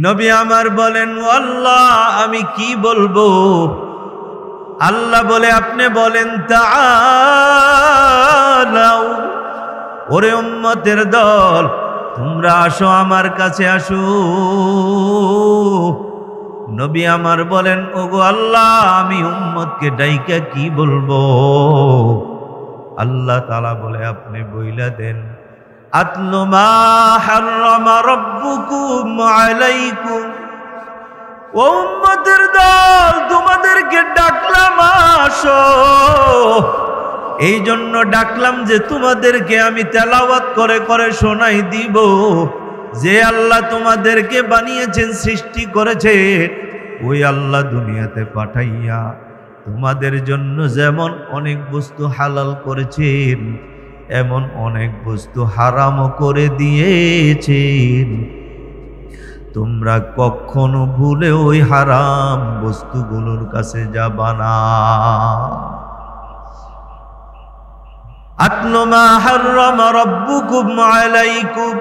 নবী আমার বলেন, ও আল্লাহ আমি কি বলবো? আল্লাহ বলে, আপনি বলেন তাআলাউ, ওরে উম্মতের দল তোমরা আসো, আমার কাছে আসো। নবী আমার বলেন, ওগো আল্লাহ আমি উম্মতকে ডাইকা কি বলবো? আল্লাহ তাআলা বলে, আপনি বইলা দেন, আতলু মা হাররামা রাব্বুকুম আলাইকুম। ও উম্মতের দল তোমাদেরকে ডাকলাম আসো, এই জন্য ডাকলাম যে তোমাদেরকে আমি তেলাওয়াত করে করে শোনাই দিব যে আল্লাহ তোমাদেরকে বানিয়েছেন, সৃষ্টি করেছেন, ওই আল্লাহ দুনিয়াতে পাঠাইয়া তোমাদের জন্য যেমন অনেক বস্তু হালাল করেছেন, এমন অনেক বস্তু হারামও করে দিয়েছেন। তোমরা কখনো ভুলে ওই হারাম বস্তুগুলোর কাছে যাবা না। আতলু মা হাররামা রাব্বুকুম আলাইকুম,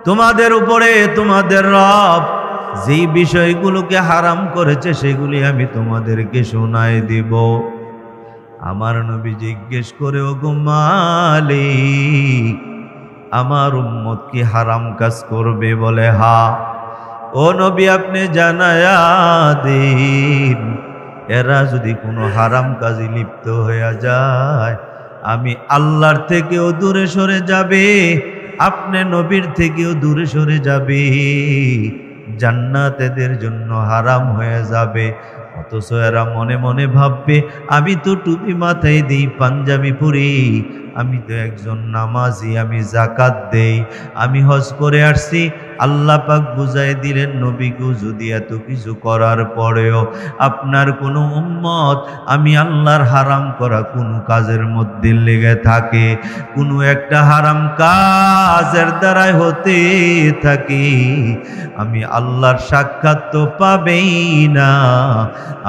তোমাদের উপরে তোমাদের রব যেই বিষয়গুলোকে হারাম করেছে সেগুলি আমি তোমাদেরকে শোনায় দিব। আমার নবী জিজ্ঞেস করে, ওগো মালিক আমার উম্মত কি হারাম কাজ করবে? বলে হা। ও নবী আপনি জানায়া দিন, এরা যদি কোনো হারাম কাজে লিপ্ত হয়ে যায় আমি আল্লাহর থেকেও দূরে সরে যাবে, আপনি নবীর থেকেও দূরে সরে যাবে, জান্নাত এদের জন্য হারাম হয়ে যাবে। অথচ এরা মনে মনে ভাববে আমি তো টুপি মাথায় দিই, পাঞ্জাবি পরি, আমি তো একজন নামাজি, আমি যাকাত দেই, আমি হজ করে আসছি। আল্লাহ পাক বুঝাই দিলেন, নবীগো যদি এত কিছু করার পরেও আপনার কোনো উম্মত আমি আল্লাহর হারাম করা কোনো কাজের মধ্যে লেগে থাকে, কোনো একটা হারাম কাজের দ্বারাই হতে থাকে, আমি আল্লাহর সাক্ষাৎ তো পাবেই না,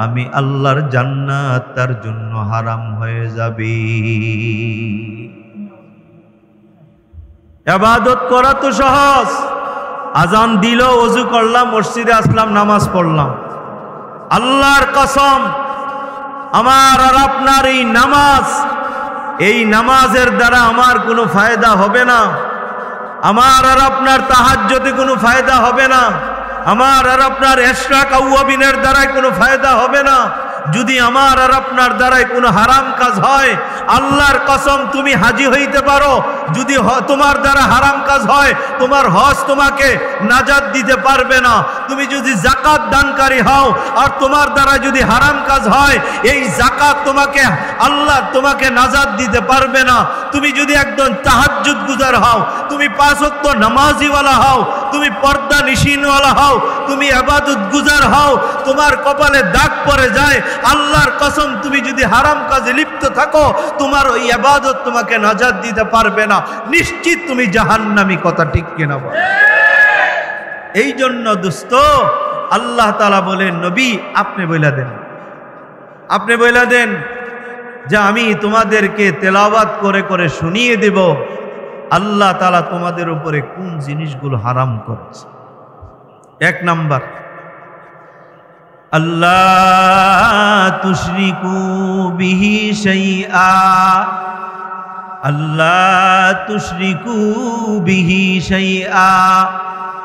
আমি আল্লাহর জান্নাত তার জন্য হারাম হয়ে যাবে। ইবাদত করা তো সহজ, আজান দিল, ওযু করলাম, মসজিদে আসলাম, নামাজ পড়লাম। আল্লাহর কসম আমার আর আপনার এই নামাজের দ্বারা আমার কোনো ফায়দা হবে না, আমার আর আপনার তাহাজ্জুদে কোনো ফায়দা হবে না, আমার আর আপনার ইশরাক আউয়াবিনের দ্বারাই কোনো ফায়দা হবে না। যদি আমার আর আপনার দ্বারাই কোনো হারাম কাজ হয়, আল্লাহর কসম তুমি হাজী হইতে পারো, যদি তোমার দ্বারা হারাম কাজ হয় তোমার হজ তোমাকে নাজাত দিতে পারবে না। তুমি যদি যাকাত দানকারী হও আর তোমার দ্বারা যদি হারাম কাজ হয়, এই যাকাত আল্লাহ তোমাকে নাজাত দিতে পারবে না। তুমি যদি একজন তাহাজ্জুদ গুজার হও, তুমি 5 ওয়াক্ত নামাজিওয়ালা হও, তুমি পর্দা নিশিনওয়ালা হও, তুমি ইবাদত গুজার হও, তোমার কপালে দাগ পড়ে যায়, আল্লাহর কসম তুমি যদি হারাম কাজে লিপ্ত থাকো তোমার ওই ইবাদত তোমাকে নাজাত দিতে পারবে না, নিশ্চিত তুমি জাহান্নামী। কথা ঠিক কিনা বল? এই জন্য দোস্ত আল্লাহ তাআলা বলেন, নবী আপনি বইলা দেন যে আমি তোমাদেরকে তেলাওয়াত করে করে শুনিয়ে দেব আল্লাহ তাআলা তোমাদের উপরে কোন জিনিসগুলো হারাম করেছে। 1 নাম্বার, আল্লাহ তুশরিকু বিহি শাইআ, আল্লাহ তুশরিকু বিহি শাইআ,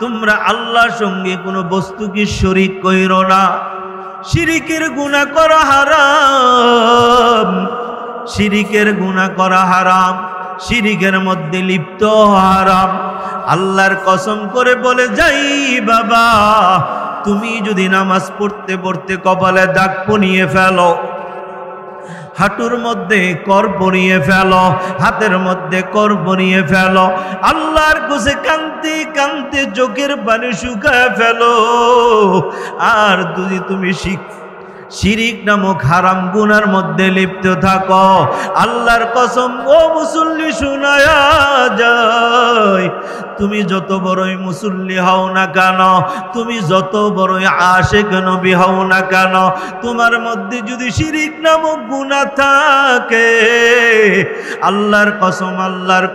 তোমরা আল্লাহর সঙ্গে কোনো বস্তুকে শরীক কইরো না। শিরিকের গুনাহ করা হারাম, শিরিকের গুনাহ করা হারাম, শিরিকের মধ্যে লিপ্ত হারাম। আল্লাহর কসম করে বলে যাই বাবা, তুমি যদি নামাজ পড়তে পড়তে কপালে দাগ পনিয়ে ফেলো, হাঁটুর মধ্যে কর পনিয়ে ফেলো, হাতের মধ্যে কর পনিয়ে ফেলো, আল্লাহর কাছে কাঁদতে কাঁদতে চোখের পানি শুকায় ফেলো, আর যদি তুমি শিরিক নামক হারাম গুনার মধ্যে লিপ্ত থাকো, আল্লাহর কসম ও মুসল্লি শোনায়া যায়, তুমি যত বড়ই মুসল্লি হও না কেন, তুমি যত বড়ই আশিক নবী হও না কেন, তোমার মধ্যে যদি শিরিক নামক গুনাহ থাকে, আল্লাহর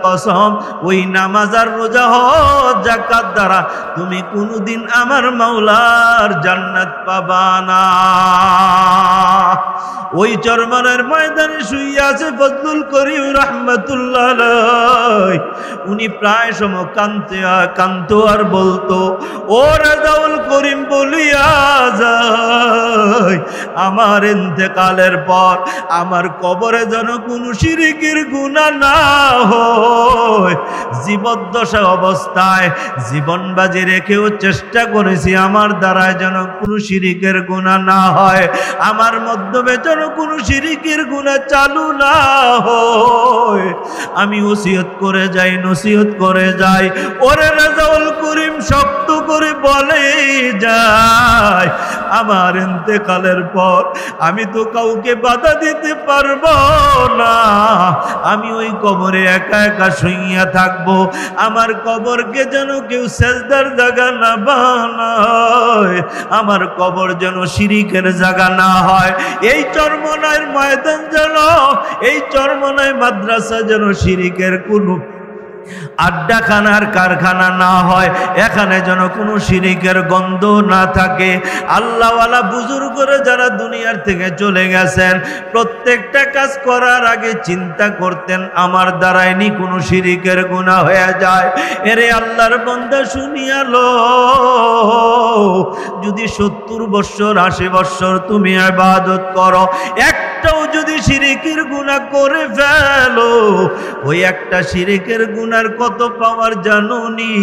কসম ওই নামাজ আর রোজা হজ যাকাত দ্বারা তুমি কোনোদিন আমার মাওলার জান্নাত পাবা না। ওই চরমনের ময়দানে শুয়ে আছে ফজলুল করিম রাহমাতুল্লাহ আলাইহি। উনি প্রায় সময় কাঁদতো আর বলতো, ও রাজাউল করিম বলিয়া যায়, আমার ইন্তেকালের পর আমার কবরে যেন কোনো শিরকের গুনাহ না হয়। জীবদ্দশা অবস্থায় জীবন বাজি রেখেও চেষ্টা করেছি আমার দ্বারা যেন কোনো শিরকের গুনাহ না হয়, আমার মাধ্যমে যেন কোনো শিরকের গুনাহ চালু না হয়। আমি ওসিয়ত করে যাই, নসিহত করে যাই। ওরে রাজাউল করিম শক্ত করে বলে যায়, আমার ইন্তেকালের পর আমি তো কাউকে বাধা দিতে পারবো না, আমি ওই কবরে একা একা শুইয়া থাকবো। আমার কবরকে যেন কেউ সেজদার জায়গা না বানায়, আমার কবর যেন শিরিকের জায়গা না হয়। এই চরমনার ময়দান যেন, এই চরমনায় মাদ্রাসা যেন শিরিকের কোনো আড্ডাখানার কারখানা না হয়, এখানে যেন কোনো শিরিকের গন্ধ না থাকে। আল্লাহওয়ালা বুজুর্গরা যারা দুনিয়ার থেকে চলে গেছেন, প্রত্যেকটা কাজ করার আগে চিন্তা করতেন আমার দ্বারাইনি কোনো শিরিকের গুনাহ হয়ে যায়। এরে আল্লাহর বান্দা শুনিয়া লো, যদি 70 বৎসর 80 বৎসর তুমি ইবাদত করো, একটাও যদি শিরিকের গুনাহ করে ফেলো, ওই একটা শিরিকের গুনার কত পাওয়ার জানুনি?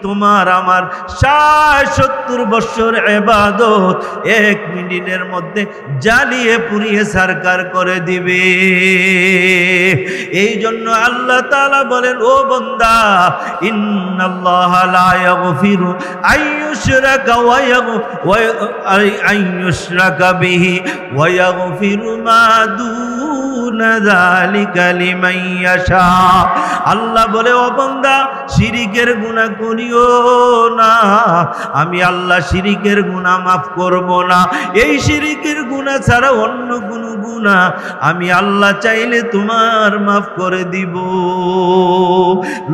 তোমার আমার 60-70 বৎসর ইবাদত 1 মিনিটের মধ্যে জ্বালিয়ে পুড়িয়ে সারকার করে দিবে। এই জন্য আল্লাহ তাআলা বলেন, ও বান্দা, ইন্নাল্লাহা লা ইয়াগফিরু আইয়ুশরাকা আইয়ুশরাকা বিহি ওয়া ইয়াগফিরু মা দুনা যালিকা লিমান ইয়াশা। আল্লাহ বলে, ও বান্দা, শিরিকের গুনাহ করিও না, আমি আল্লাহ শিরিকের গুনাহ মাফ করব না। এই শিরিকের গুনাহ ছাড়া অন্য কোনো গুনাহ আমি আল্লাহ চাইলে তোমার মাফ করে দিব।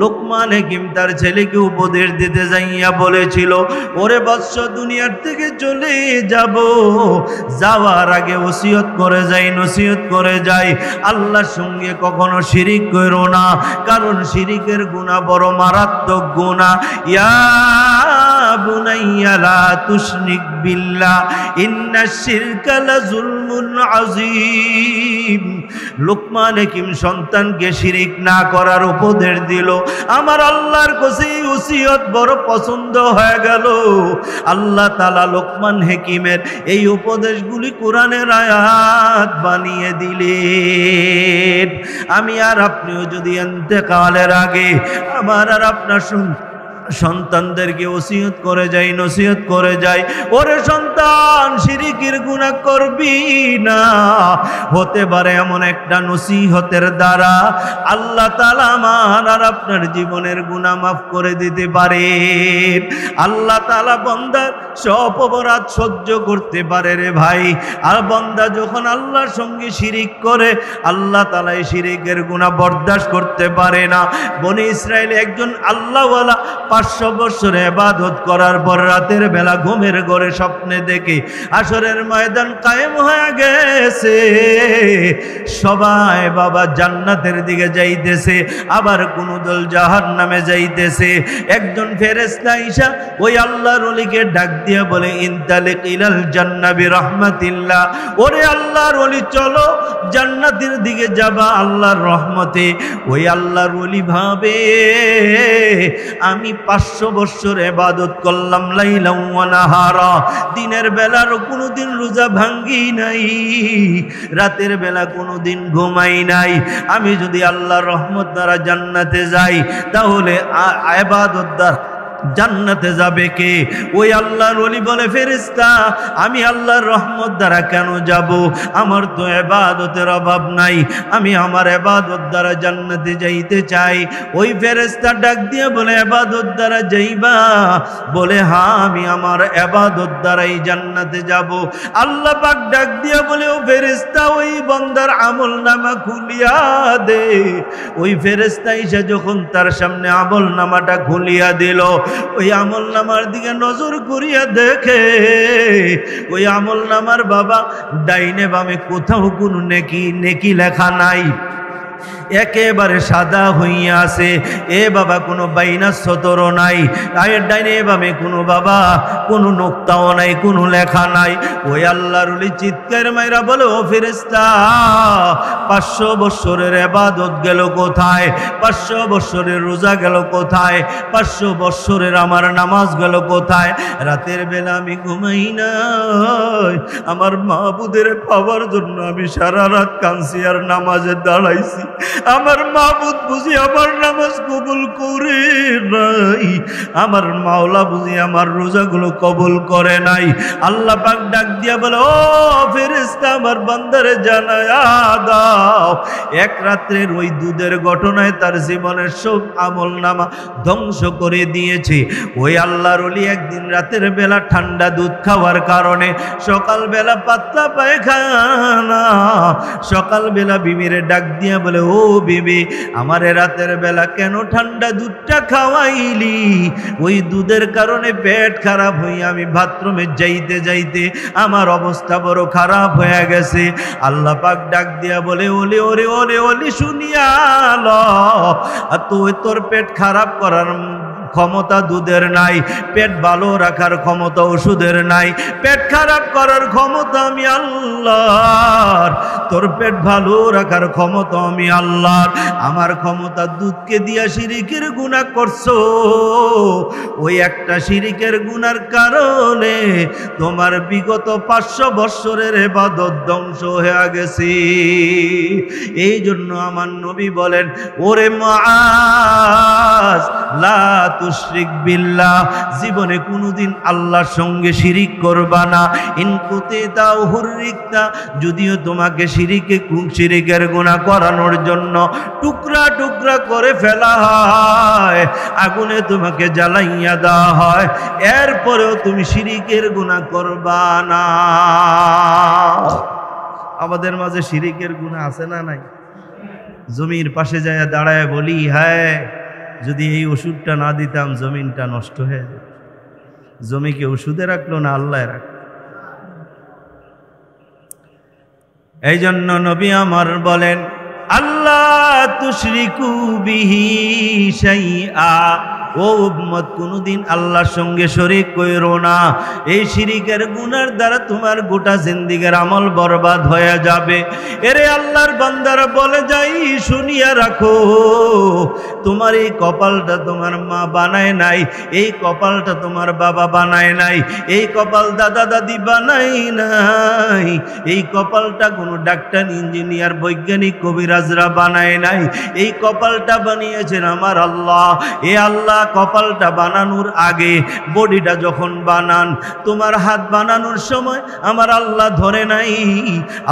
লোকমান হাকিম তার ছেলেকে উপদেশ দিতে যাইয়া বলেছিল, ওরে বৎস, দুনিয়ার থেকে চলে যাব, যাওয়ার আগে ওসিয়ত করে যাই, নসিহত করে যাই, আল্লাহর সঙ্গে কখনো শিরিক করো না, কারণ শিরিকের গুনাহ বড় মারাত্মক গুনাহ। ইয়া বুনাইয়া লা তুশরিক বিল্লাহ ইন্নাশ শিরকা লাযুলমুন আযীম। লোকমান হাকিম সন্তানকে শিরিক না করার উপদেশ দিল। আমার আল্লাহর কাছে এই ওসিয়ত বড় পছন্দ হয়ে গেল। আল্লাহ তাআলা লোকমান হাকিমের এই উপদেশগুলি কোরআনের আয়াত বানিয়ে দিলেন। আমি আর আপনিও যদি ইন্তেকালের আগে আমার আর আপনার সন্তানদেরকে ওসিয়ত করে যাই, নসিহত করে যাই, ওরে সন্তান, শিরিকের গুনাহ করবি না। হতে পারে এমন একটা নসিহতের দ্বারা আল্লাহ তাআলা আমার আর আপনার জীবনের গুনাহ মাফ করে দিতে পারে। আল্লাহ তাআলা বান্দার সব অপরাধ সহ্য করতে পারে রে ভাই। আর বান্দা যখন আল্লাহর সঙ্গে শিরিক করে, আল্লাহ তাআলা এই শিরিকের গুনাহ বরদাস্ত করতে পারে না। বনি ইসরায়েল একজন আল্লাহওয়ালা 500 বছর ইবাদত করার পর রাতের বেলা ঘুমের ঘরে স্বপ্নে দেখে আসরের ময়দান কায়েম হয়ে গেছে, সবাই বাবা জান্নাতের দিকে যাইতেছে, আবার কোন দল জাহান্নামে যাইতেছে। একজন ফেরেশতা আইসা ওই আল্লাহর ওলিকে ডাক দিয়া বলে, ইনতালিক ইলাল জান্নাহ বিরহমাতিল্লাহ, ওরে আল্লাহর ওলি, চলো জান্নাতের দিকে যাবা আল্লাহর রহমতে। ওই আল্লাহর ওলি ভাবে, আমি 500 বছর ইবাদত করলাম লাইলা ওয়া নাহারা, দিনের বেলার কোনোদিন রোজা ভাঙ্গি নাই, রাতের বেলা কোনোদিন ঘুমাই নাই। আমি যদি আল্লাহর রহমত দ্বারা জান্নাতে যাই, তাহলে ইবাদত দ্বারা জান্নাতে যাবে কে? ওই আল্লাহর ওলি বলে, ফেরেশতা আমি আল্লাহর রহমত দ্বারা কেন যাব? আমার তো ইবাদতের অভাব নাই, আমি আমার ইবাদত দ্বারা জান্নাতে যাইতে চাই। ওই ফেরেশতা ডাক দিয়ে বলে, ইবাদত দ্বারা যাইবা? বলে হ্যাঁ, আমি আমার ইবাদত দ্বারাই জান্নাতে যাব। আল্লাহ পাক ডাক দিয়ে বলে, ও ফেরেশতা ওই বান্দার আমলনামা খুলিয়া দে। ওই ফেরেশতা এসে যখন তার সামনে আমলনামাটা খুলিয়া দিল, ওই আমলনামার দিকে নজর করিয়া দেখে ওই আমলনামার বাবা ডাইনে বামে কোথাও কোনো নেকি লেখা নাই, একেবারে সাদা হইয়া আছে। এ বাবা কোনো বাইনা সতরও নাই, আয়ের ডাইনে বামে কোনো বাবা কোনো নোক্তাও নাই, কোনো লেখা নাই। ওই আল্লাহর ওলি চিৎকার মাইরা বলে, ও ফেরেশতা 500 বছরের ইবাদত গেল কোথায়? 500 বছরের রোজা গেল কোথায়? 500 বছরের আমার নামাজ গেল কোথায়? রাতের বেলা আমি ঘুমাই নাই, আমার মাহবুদের পাওয়ার জন্য আমি সারা রাত কাঁদছি আর নামাজে দাঁড়াইছি। আমার মাহবুদ বুঝি আমার নামাজ কবুল করে নাই, আমার মাওলা বুঝি আমার রোজাগুলো কবুল করে নাই। আল্লাহ পাক ডাক দিয়া বলে, ও ফেরেশতা আমার বান্দারে জানায়া দাও, এক রাত্রের ওই দুধের ঘটনায় তার জীবনের সব আমলনামা ধ্বংস করে দিয়েছে। ওই আল্লাহর ওলি একদিন রাতের বেলা ঠান্ডা দুধ খাওয়ার কারণে সকালবেলা পাতলা পায়খানা। সকালবেলা বিবিরে ডাক দিয়া বলে, ও বিবি আমার রাতের বেলা কেন ঠান্ডা দুধটা খাওয়াইলি? ওই দুধের কারণে পেট খারাপ হয়ে আমি বাথরুমে যাইতে যাইতে আমার অবস্থা বড় খারাপ হয়ে গেছে। আল্লাহ পাক ডাক দিয়া বলে, ওলে ওরে ওলে ওলে শুনিয়া ল, তোর পেট খারাপ করার ক্ষমতা দুধের নাই, পেট ভালো রাখার ক্ষমতা ওষুধের নাই, পেট খারাপ করার ক্ষমতা আমি আল্লাহর, তোর পেট ভালো রাখার ক্ষমতা আমি আল্লাহর। আমার ক্ষমতা দুধকে দিয়া শিরিকের গুনাহ করছো, ওই একটা শিরিকের গুনার কারণে তোমার বিগত 500 বছরের ইবাদত ধ্বংস হয়ে গেছে। এই জন্য আমার নবী বলেন, ওরে মুআজ লা তুশরিক বিল্লাহ, জীবনে কোনোদিন আল্লাহর সঙ্গে শিরিক করবা না। ইনকুতিতা হুররিকতা, যদিও তোমাকে শিরিকের গুনাহ করানোর জন্য টুকরা টুকরা করে ফেলা হয়, আগুনে তোমাকে জ্বালাইয়া দেওয়া হয়, এরপরেও তুমি শিরিকের গুনাহ করবা না। আমাদের মাঝে শিরিকের গুনাহ আছে না নাই? জমির পাশে যায় দাঁড়ায় বলি, হ্যাঁ যদি এই ওষুধটা না দিতাম জমিনটা নষ্ট হয়ে যেত। জমিকে ওষুধে রাখলো না আল্লাহ রাখলো। এই জন্য নবী আমার বলেন, আল্লাহ তুশরিকু বিহি শাইআ, ও উম্মত কোনদিন আল্লাহর সঙ্গে শরীক কইরো না। এই শিরিকের গুনার দ্বারা তোমার গোটা জিন্দেগীর আমল বরবাদ হয়ে যাবে। এরে আল্লাহর বান্দারা বলে যাই, শুনিয়া রাখো, তোমার এই কপালটা তোমার মা বানায় নাই, এই কপালটা তোমার বাবা বানায় নাই, এই কপাল দাদা দাদি বানায় নাই, এই কপালটা কোনো ডাক্তার ইঞ্জিনিয়ার বৈজ্ঞানিক কবিরাজরা বানায় নাই, এই কপালটা বানিয়েছেন আমার আল্লাহ। এ আল্লাহ কপালটা বানানোর আগে বডিটা যখন বানান, তোমার হাত বানানোর সময় আমার আল্লাহ ধরে নাই।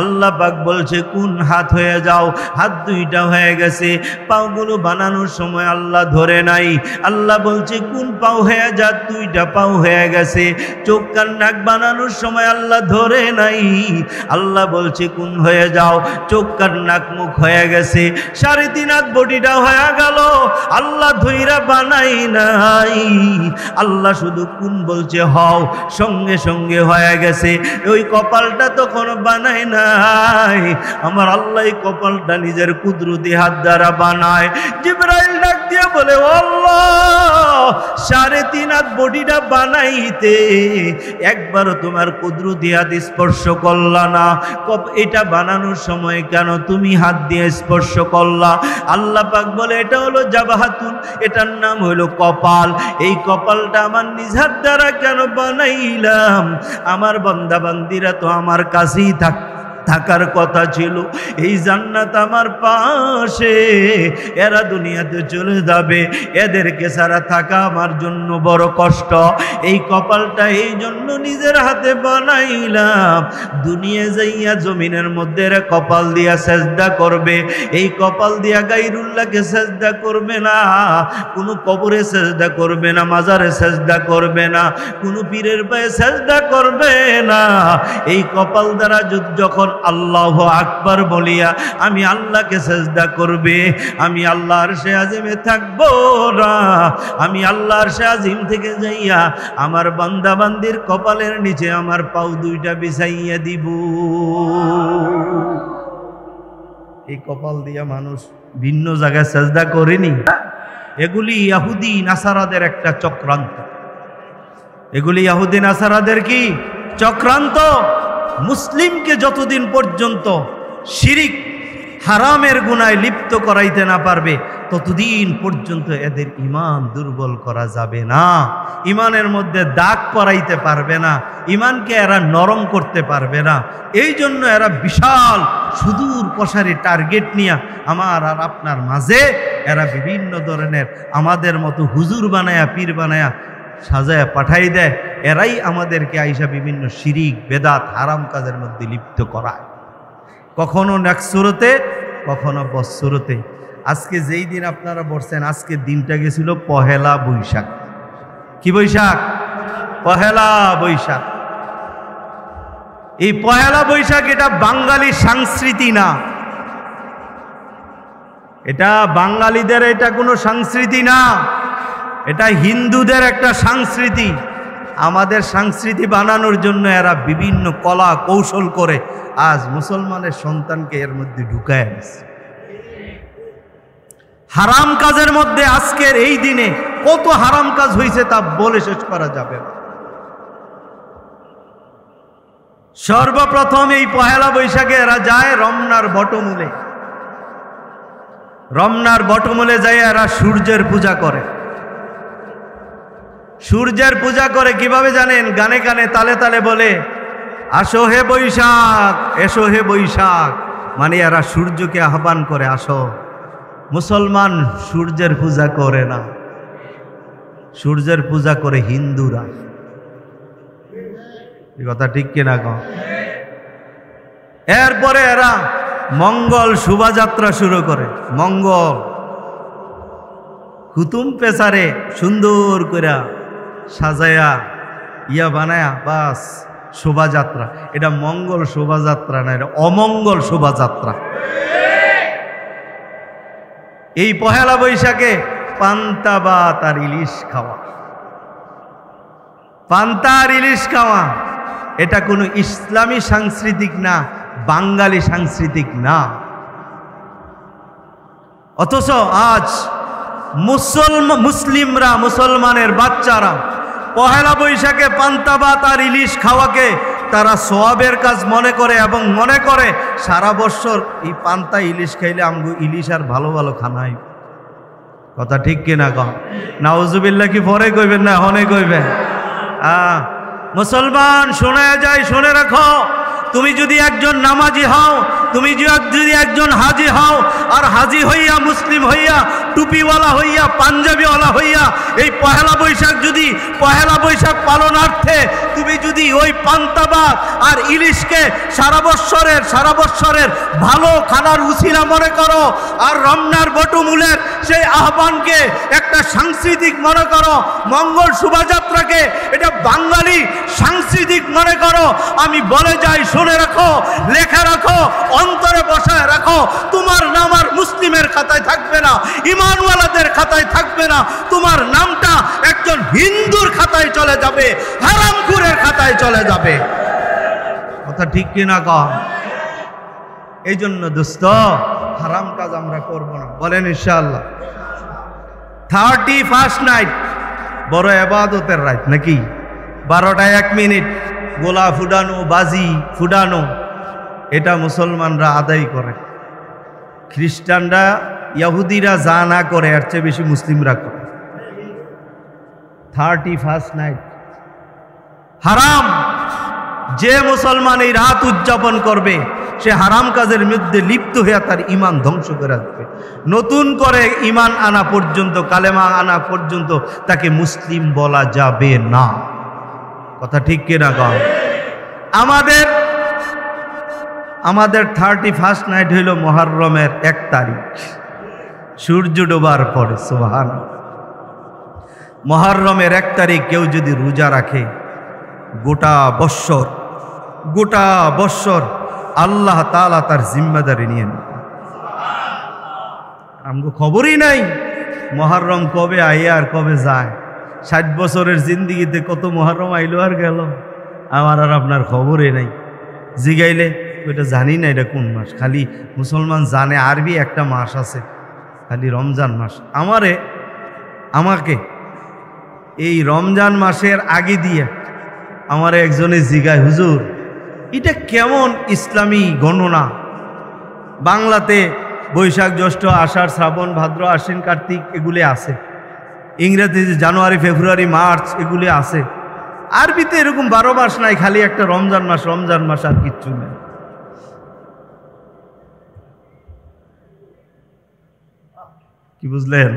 আল্লাহ পাক বলছে কোন হাত হয়ে যাও, হাত দুইটা হয়ে গেছে। পাওগুলো বানানোর সময় আল্লাহ ধরে নাই। আল্লাহ বলছে কোন পাও হয়ে যা, দুইটা পাও হয়ে গেছে। চোখ কান নাক বানানোর সময় আল্লাহ ধরে নাই। আল্লাহ বলছে কোন হয়ে যাও, চোখ কান নাক মুখ হয়ে গেছে। 3.5 হাত বডিটা হয়ে গেল, আল্লাহ ধইরা বানাই নাই। আল্লাহ শুধু কোন বলছে হও, সঙ্গে সঙ্গে হয়ে গেছে। ওই কপালটা তখন বানায় নাই, আমার আল্লাহ কপালটা নিজের কুদরতি হাত দ্বারা বানায়। জিবরাইল ডাক দিয়ে বলে, ও আল্লাহ 3.5 হাত বডিটা বানাইতে একবারও তোমার কুদরতি হাত স্পর্শ করলা না, এটা বানানোর সময় কেন তুমি হাত দিয়ে স্পর্শ করলা? আল্লাহ পাক বলে, এটা হলো জাবাহাতুন, এটার নাম হলো কপাল। এই কপালটা আমার নিজ হাত দ্বারা কেন বানাইলাম? আমার বান্দা বান্দিরা তো আমার কাছেই থাকার কথা ছিল, এই জান্নাত আমার পাশে, এরা দুনিয়াতে চলে যাবে, এদেরকে ছাড়া থাকা আমার জন্য বড় কষ্ট। এই কপালটা এই জন্য নিজের হাতে বানাইলাম, দুনিয়া যাইয়া জমিনের মধ্যে এরা কপাল দিয়া সেজদা করবে, এই কপাল দিয়া গায়রুল্লাহকে সেজদা করবে না, কোনো কবরে সেজদা করবে না, মাজারে সেজদা করবে না, কোনো পীরের পায়ে সেজদা করবে না। এই কপাল দ্বারা যখন আল্লাহু আকবার বলিয়া আমি আল্লাহকে সেজদা করবে, আমি আল্লাহর আরশে আজিমে থাকবো না, আমি আল্লাহর আরশে আজিম থেকে যাইয়া আমার বান্দা বান্দির কপালের নিচে আমার পাও দুইটা বিছাইয়া দিব। এই কপাল দিয়া মানুষ ভিন্ন জায়গায় সেজদা করেনি। এগুলি ইহুদি নাসারাদের একটা চক্রান্ত, এগুলি ইহুদি নাসারাদের কি চক্রান্ত। মুসলিমকে যতদিন পর্যন্ত শিরিক হারামের গুনায় লিপ্ত করাইতে না পারবে ততদিন পর্যন্ত এদের ঈমান দুর্বল করা যাবে না, ঈমানের মধ্যে দাগ পরাইতে পারবে না, ঈমানকে এরা নরম করতে পারবে না। এই জন্য এরা বিশাল সুদূর প্রসারী টার্গেট নিয়ে আমার আর আপনার মাঝে এরা বিভিন্ন ধরনের আমাদের মতো হুজুর বানায়া পীর বানায়া সাজায়া পাঠাই দেয়। এরাই আমাদেরকে আইসা বিভিন্ন শিরিক বেদাত হারাম কাজের মধ্যে লিপ্ত করায়, কখনো নেক্সুরতে কখনো বৎসুরতে। আজকে যেই দিন আপনারা বলছেন, আজকের দিনটা গেছিল পহেলা বৈশাখ। কি বৈশাখ? পহেলা বৈশাখ। এই পহেলা বৈশাখ এটা বাঙালি সংস্কৃতি না, এটা বাঙালিদের এটা কোনো সংস্কৃতি না, এটা হিন্দুদের একটা সংস্কৃতি। আমাদের সংস্কৃতি বানানোর জন্য এরা বিভিন্ন কলা কৌশল করে আজ মুসলমানের সন্তানকে এর মধ্যে ঢুকায় দিচ্ছে। হারাম কাজের মধ্যে আজকের এই দিনে কত হারাম কাজ হয়েছে তা বলে শেষ করা যাবে না। সর্বপ্রথম এই পহেলা বৈশাখে এরা যায় রমনার বটমূলে, রমনার বটমূলে যায় এরা সূর্যের পূজা করে। সূর্যের পূজা করে কিভাবে জানেন? গানে গানে তালে তালে বলে, আসো হে বৈশাখ, এসো হে বৈশাখ, মানে এরা সূর্যকে আহ্বান করে আসো। মুসলমান সূর্যের পূজা করে না, সূর্যের পূজা করে হিন্দুরা। এই কথা ঠিক কিনা গো? এরপরে এরা মঙ্গল শোভাযাত্রা শুরু করে। মঙ্গল হুতুম পেছারে সুন্দর করে সাজায়া ইয়া বানায়া বাস শোভাযাত্রা। এটা মঙ্গল শোভাযাত্রা না, এটা অমঙ্গল শোভাযাত্রা। এই পহেলা বৈশাখে পান্তা ভাত আর ইলিশ খাওয়া, পান্তা আর ইলিশ খাওয়া, এটা কোনো ইসলামী সাংস্কৃতিক না, বাঙালি সাংস্কৃতিক না। অথচ আজ মুসলিমরা, মুসলমানের বাচ্চারা পহেলা বৈশাখে পান্তা ভাত আর ইলিশ খাওয়াকে তারা সওয়াবের কাজ মনে করে এবং মনে করে সারা বছর এই পান্তা ইলিশ খাইলে আমগো ইলিশ আর ভালো ভালো খানাই। কথা ঠিক কিনা কন? নাউজুবিল্লাহ কি পরে কইবেন না হনে কইবেন? মুসলমান শুনে যায়, শুনে রাখো, তুমি যদি একজন নামাজি হও, তুমি যদি একজন হাজি হও, আর হাজি হইয়া মুসলিম হইয়া টুপিওয়ালা হইয়া পাঞ্জাবিওয়ালা হইয়া এই পহেলা বৈশাখ যদি পহেলা বৈশাখ পালনার্থে তুমি যদি ওই পান্তা ভাত আর ইলিশকে সারা বৎসরের ভালো খানার উছিলা মনে করো, আর রমনার বটমূলের সেই আহ্বানকে একটা সাংস্কৃতিক মনে করো, মঙ্গল শোভাযাত্রাকে এটা বাঙালি সাংস্কৃতিক মনে করো, আমি বলে যাই শুনে রাখো, লেখা রাখো, অন্তরে বসায় রাখো, তোমার নাম আর মুসলিমের খাতায় থাকবে না, ঈমানওয়ালাদের খাতায় থাকবে না, তোমার নামটা একজন হিন্দুর খাতায় চলে যাবে, হারামখোরের খাতায় চলে যাবে। কথা ঠিক কিনা কন? এই জন্য দোস্ত হারাম কাজ আমরা করব না, বলেন ইনশাআল্লাহ। 31st নাইট বড় ইবাদতের রাত নাকি? 12টায় 1 মিনিট গোলা ফুটানো, বাজি ফুটানো, এটা মুসলমানরা আদায় করে। খ্রিস্টানরা, ইহুদিরা যা না করে এর চেয়ে বেশি মুসলিমরা করে। 31st নাইট হারাম। যে মুসলমান এই রাত উদযাপন করবে সে হারাম কাজের মধ্যে লিপ্ত হয়ে তার ঈমান ধ্বংস করে দেবে। নতুন করে ঈমান আনা পর্যন্ত, কালেমা আনা পর্যন্ত তাকে মুসলিম বলা যাবে না। কথা ঠিক কিনা কম? আমাদের 31st নাইট হইল মুহররমের 1 তারিখ, সূর্য ডোবার পরে। সুবহানাল্লাহ। মুহররমের 1 তারিখ কেউ যদি রোজা রাখে, গোটা বৎসর আল্লাহ তাআলা তার জিম্মাদারি নিয়ে নেন। আমগো খবরই নাই মুহররম কবে আয় আর কবে যায়। 60 বছরের জিন্দিগিতে কত মুহররম আইলো আর গেল, আমার আর আপনার খবরই নাই। জিগাইলে ওইটা জানি না এটা কোন মাস, খালি মুসলমান জানে আরবি একটা মাস আছে, খালি রমজান মাস। আমাকে এই রমজান মাসের আগে দিয়ে আমার একজনে জিগায়, হুজুর এটা কেমন ইসলামী গণনা? বাংলাতে বৈশাখ, জ্যৈষ্ঠ, আষাঢ়, শ্রাবণ, ভাদ্র, আশ্বিন, কার্তিক এগুলি আছে, ইংরেজি জানুয়ারি, ফেব্রুয়ারি, মার্চ এগুলি আছে। আরবিতে এরকম 12 মাস নাই, খালি একটা রমজান মাস আর কিচ্ছু নেই। কি বুঝলেন?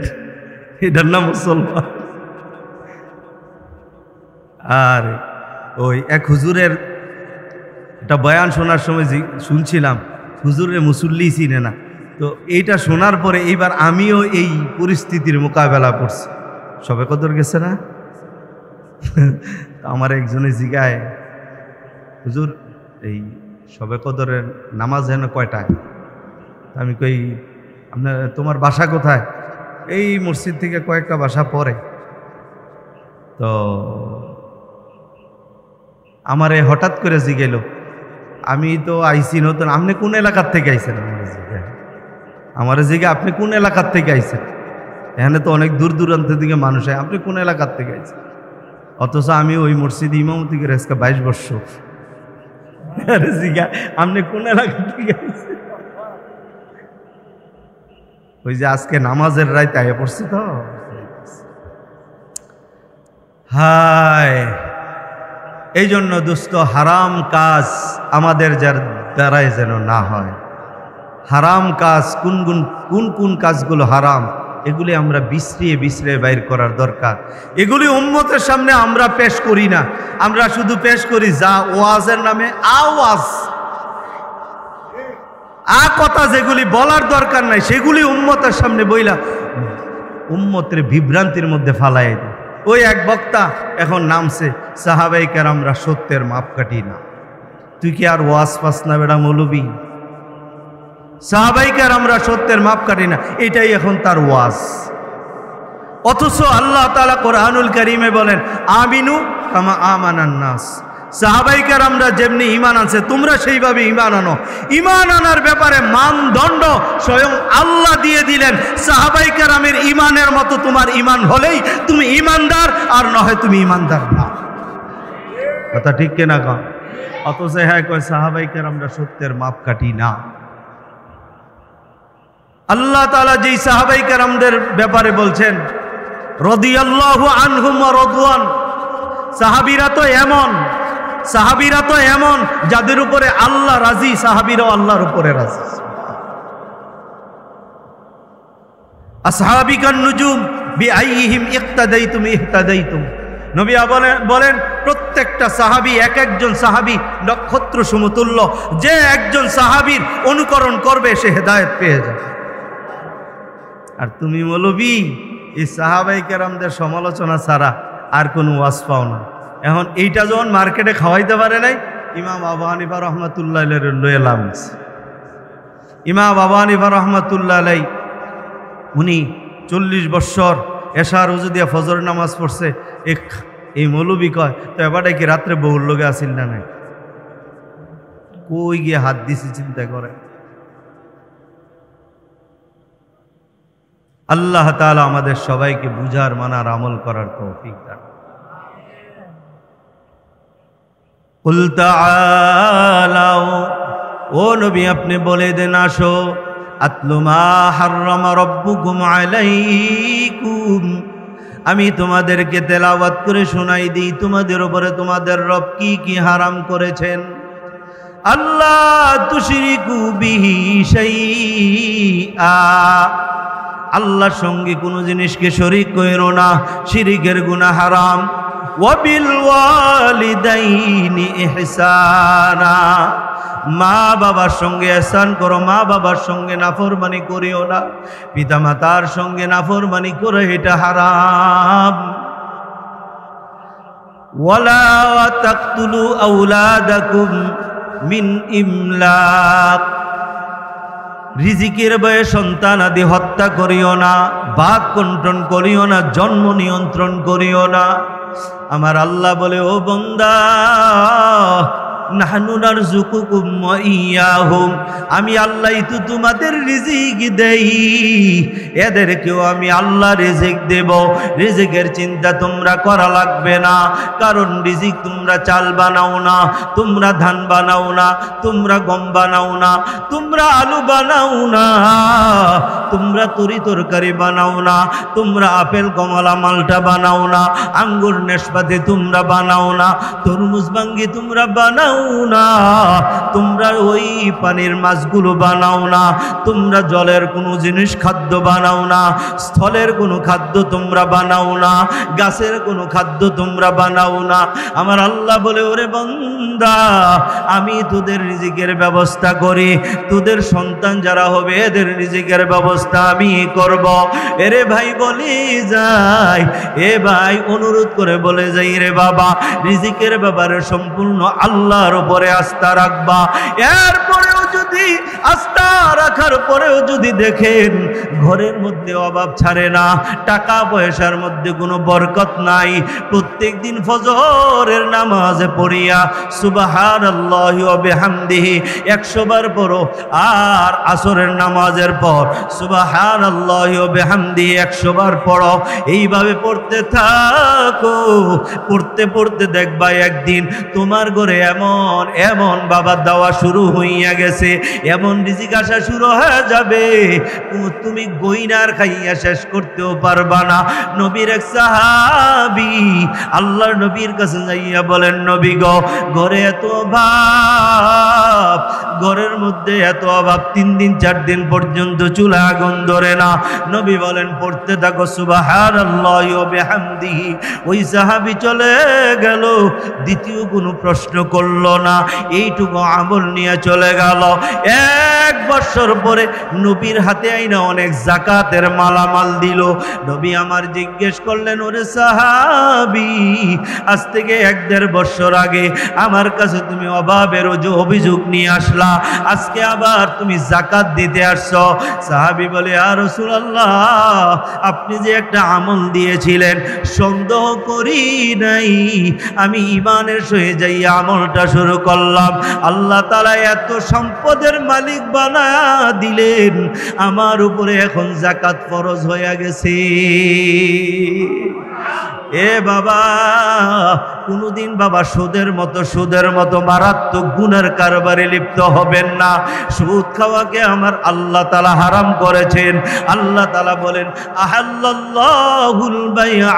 এটার নাম মুসলমান। আর ওই এক হুজুরের একটা বয়ান শোনার সময় শুনছিলাম, হুজুরের মুসল্লি চিনে না। তো এইটা শোনার পরে এইবার আমিও এই পরিস্থিতির মোকাবেলা করছি। সবে কদর গেছে না? আমার একজনে জিগায়, হুজুর এই সবে কদরের নামাজ যেন কয়টায়? আমি কই, তোমার বাসা কোথায়? এই মসজিদ থেকে কয়েকটা বাসা পরে। তো আমারে হঠাৎ করে জিগাইল, আমি তো আইসি নতুন, আপনি কোন এলাকার থেকে আইছেন? আমার জিগা আপনি কোন এলাকার থেকে আইছেন? এখানে তো অনেক দূর দূরান্ত থেকে মানুষ হয়, আপনি কোন এলাকার থেকে আইছেন? অথচ আমি ওই মসজিদ ইমামতি করে আজকে 22 বছর। জিগা আপনি কোন এলাকার থেকে আইছেন? ওই যে আজকে নামাজের রাইতে আয়া পড়ছি তো। হায়, এই জন্য দোস্ত হারাম কাজ আমাদের যার দ্বারাই যেন না হয়। হারাম কাজ কোন কাজগুলো হারাম, এগুলি আমরা বিছড়িয়ে বাইর করার দরকার। এগুলি উম্মতের সামনে আমরা পেশ করি না, আমরা শুধু পেশ করি যা ওয়াজের নামে আওয়াজ, কথা যেগুলি বলার দরকার নাই সেগুলি উম্মতের সামনে বইলা উম্মতের বিভ্রান্তির মধ্যে ফালাই দেয়। ওই এক বক্তা এখন নামছে, সাহাবায়ে কেরামরা সত্যের মাপকাঠি না। তুই কি আর ওয়াজ পাস না বেটা মৌলবি? সাহাবায়ে কেরামরা সত্যের মাপকাঠি না, এটাই এখন তার ওয়াজ। অথচ আল্লাহ তাআলা কোরআনুল কারীমে বলেন, আমিনু কামা আমানান নাস। সাহাবায়ে কেরামরা যেমনি ঈমান আনছে তোমরা সেইভাবে ঈমান আনো। ঈমান আনার ব্যাপারে মানদণ্ড স্বয়ং আল্লাহ দিয়ে দিলেন। সাহাবায়ে কেরামের ঈমানের মতো তোমার ঈমান হলেই তুমি ঈমানদার, আর নয় তুমি ঈমানদার না। কথা ঠিক কিনা কও? অথচ হ্যাঁ কয় সাহাবায়ে কেরামরা সত্যের মাপকাঠি না। আল্লাহ তাআলা যেই সাহাবায়ে কেরামদের ব্যাপারে বলছেন, রাদিয়াল্লাহু আনহুম ওয়া রাদওয়ান, সাহাবীরা তো এমন যাদের উপরে আল্লাহ রাজি, সাহাবীরাও আল্লাহর উপরে রাজি। আসহাবিকান নুজুম বিআইহিম ইক্তাদাইতুম ইহতাদাইতুম। নবী বলেন প্রত্যেকটা সাহাবী, এক একজন সাহাবী নক্ষত্র সমতুল্য। যে একজন সাহাবীর অনুকরণ করবে সে হেদায়েত পেয়ে যাবে। আর তুমি মৌলবী এই সাহাবায়ে কেরামদের সমালোচনা ছাড়া আর কোনো ওয়াজ পাও না। এখন এইটা যখন মার্কেটে খাওয়াইতে পারে নাই, ইমাম আবু হানিফা রহমাতুল্লাহ আলাইহি লয়ে লাভ হইছে। ইমাম আবু হানিফা রহমাতুল্লাহ আলাইহি উনি 40 বছর এশার উজু দিয়া ফজর নামাজ পড়ছে। এই মৌলবী কয়, তো এবারটা কি রাত্রে বউর লগে আসিল না নাই? কই গিয়ে হাত দিছি চিন্তা করে। আল্লাহ তাআলা আমাদের সবাইকে বুঝার, মানার, আমল করার তৌফিক দান। কুল তাআলাও, ও নবী আপনি বলে দেন আসো, আতলু মা হাররামা রাব্বুকুম আলাইকুম, আমি তোমাদেরকে তেলাওয়াত করে শোনাই দিই তোমাদের উপরে তোমাদের রব কি কি হারাম করেছেন। আল্লাহ তুশরিকু বিহি শাইআ, আল্লাহর সঙ্গে কোনো জিনিসকে শরীক কইরো না, শিরিকের গুনাহ হারাম। ওয়াবিল ওয়ালিদাইনি ইহসানা, মা বাবার সঙ্গে ইহসান করো, মা বাবার সঙ্গে নাফরমানি করিও না, পিতামাতার সঙ্গে নাফরমানি করে এটা হারাম। ওয়ালা তাকতুলু আওলাদাকুম মিন ইমলাক, রিজিকের ভয়ে সন্তান আদি হত্যা করিও না, বাক কন্ট্রোল করিও না, জন্ম নিয়ন্ত্রণ করিও না। আমার আল্লাহ বলে, ও বান্দা, নাহনু নারযুকুকুম ওয়া ইয়াহুম, আমি আল্লাহই তো তোমাদের রিজিক দেই, এদেরকেও আমি আল্লাহ রিজিক দেব। রিজিকের চিন্তা তোমরা করা লাগবে না, কারণ রিজিক তোমরা চাল বানাও না, তোমরা ধান বানাও না, তোমরা গম বানাও না, তোমরা আলু বানাও না, তোমরা তরি তরকারি বানাও না, তোমরা আপেল কমলা মালটা বানাও না, আঙ্গুর নেশপাতি তোমরা বানাও না, তরমুজ ভাঙ্গি তোমরা বানাও না, তোমরা ওই পানির মাছগুলো বানাও না, তোমরা জলের কোনো জিনিস খাদ্য বানাও না, স্থলের কোনো খাদ্য তোমরা বানাও না, গাছের কোনো খাদ্য তোমরা বানাও না। আমার আল্লাহ বলে, ওরে বান্দা, আমি তোদের রিজিকের ব্যবস্থা করি, তোদের সন্তান যারা হবে এদের রিজিকের ব্যবস্থা আমি করব। এরে ভাই বলি যাই, এ ভাই অনুরোধ করে বলে যাই, রে বাবা, রিজিকের ব্যাপারে সম্পূর্ণ আল্লাহর উপরে আস্থা রাখবা। এরপরেও যদি আস্থা রাখার পরেও যদি দেখেন ঘরের মধ্যে অভাব ছাড়ে না, টাকা পয়সার মধ্যে কোনো বরকত নাই, প্রত্যেক দিন ফজরের নামাজে পড়িয়া সুবহানাল্লাহি ওয়া বিহামদিহি 100 বার পড়ো, আর আসরের নামাজের পর সুবহানাল্লাহি ওয়া বিহামদিহি 100 বার পড়ো, এইভাবে পড়তে থাকো। পড়তে পড়তে দেখবা একদিন তোমার ঘরে এমন এমন বাবা দেওয়া শুরু হইয়া গেছে, এমন রিজিক আসা শুরু হয়ে যাবে, তুমি গইনার খাইয়া শেষ করতেও পারবা না। নবীর এক সাহাবী আল্লাহর নবীর কাছে যাইয়া বলেন, নবী গো, ঘরে এত অভাব, ঘরের মধ্যে এত অভাব, 3 দিন 4 দিন পর্যন্ত চুলা আগুন ধরে না। নবী বলেন, পড়তে থাকো সুবহানাল্লাহি ওয়া বিহামদিহি। ওই সাহাবী চলে গেল, দ্বিতীয় কোনো প্রশ্ন করলো না, এইটুকু আমল নিয়ে চলে গেল। 1 বছর পরে নবীর হাতে আইনা অনেক যাকাতের মালামাল দিল। নবী আমার জিজ্ঞেস করলেন, ওরে সাহাবী, আজ থেকে 1-1.5 বছর আগে আমার কাছে তুমি অভাবের অভিযোগ নিয়ে আসলা, আজকে আবার তুমি যাকাত দিতে আসছো। সাহাবী বলে, ইয়া রাসূলুল্লাহ, আপনি যে একটা আমল দিয়েছিলেন সন্দেহ করি নাই, আমি ঈমানের সহিত যাই আমলটা শুরু করলাম। আল্লাহ তাআলা এত সম্পদের মালিক বানায়া দিলেন, আমার উপরে এখন যাকাত ফরজ হয়ে গেছে। এ বাবা, কোনদিন বাবা সুদের মতো মারাত্মক গুনার কারবারে লিপ্ত হবেন না। সুদ খাওয়াকে আমার আল্লাহ তাআলা হারাম করেছেন। আল্লাহ তাআলা বলেন, আহাল্লাল্লাহুল বাইআ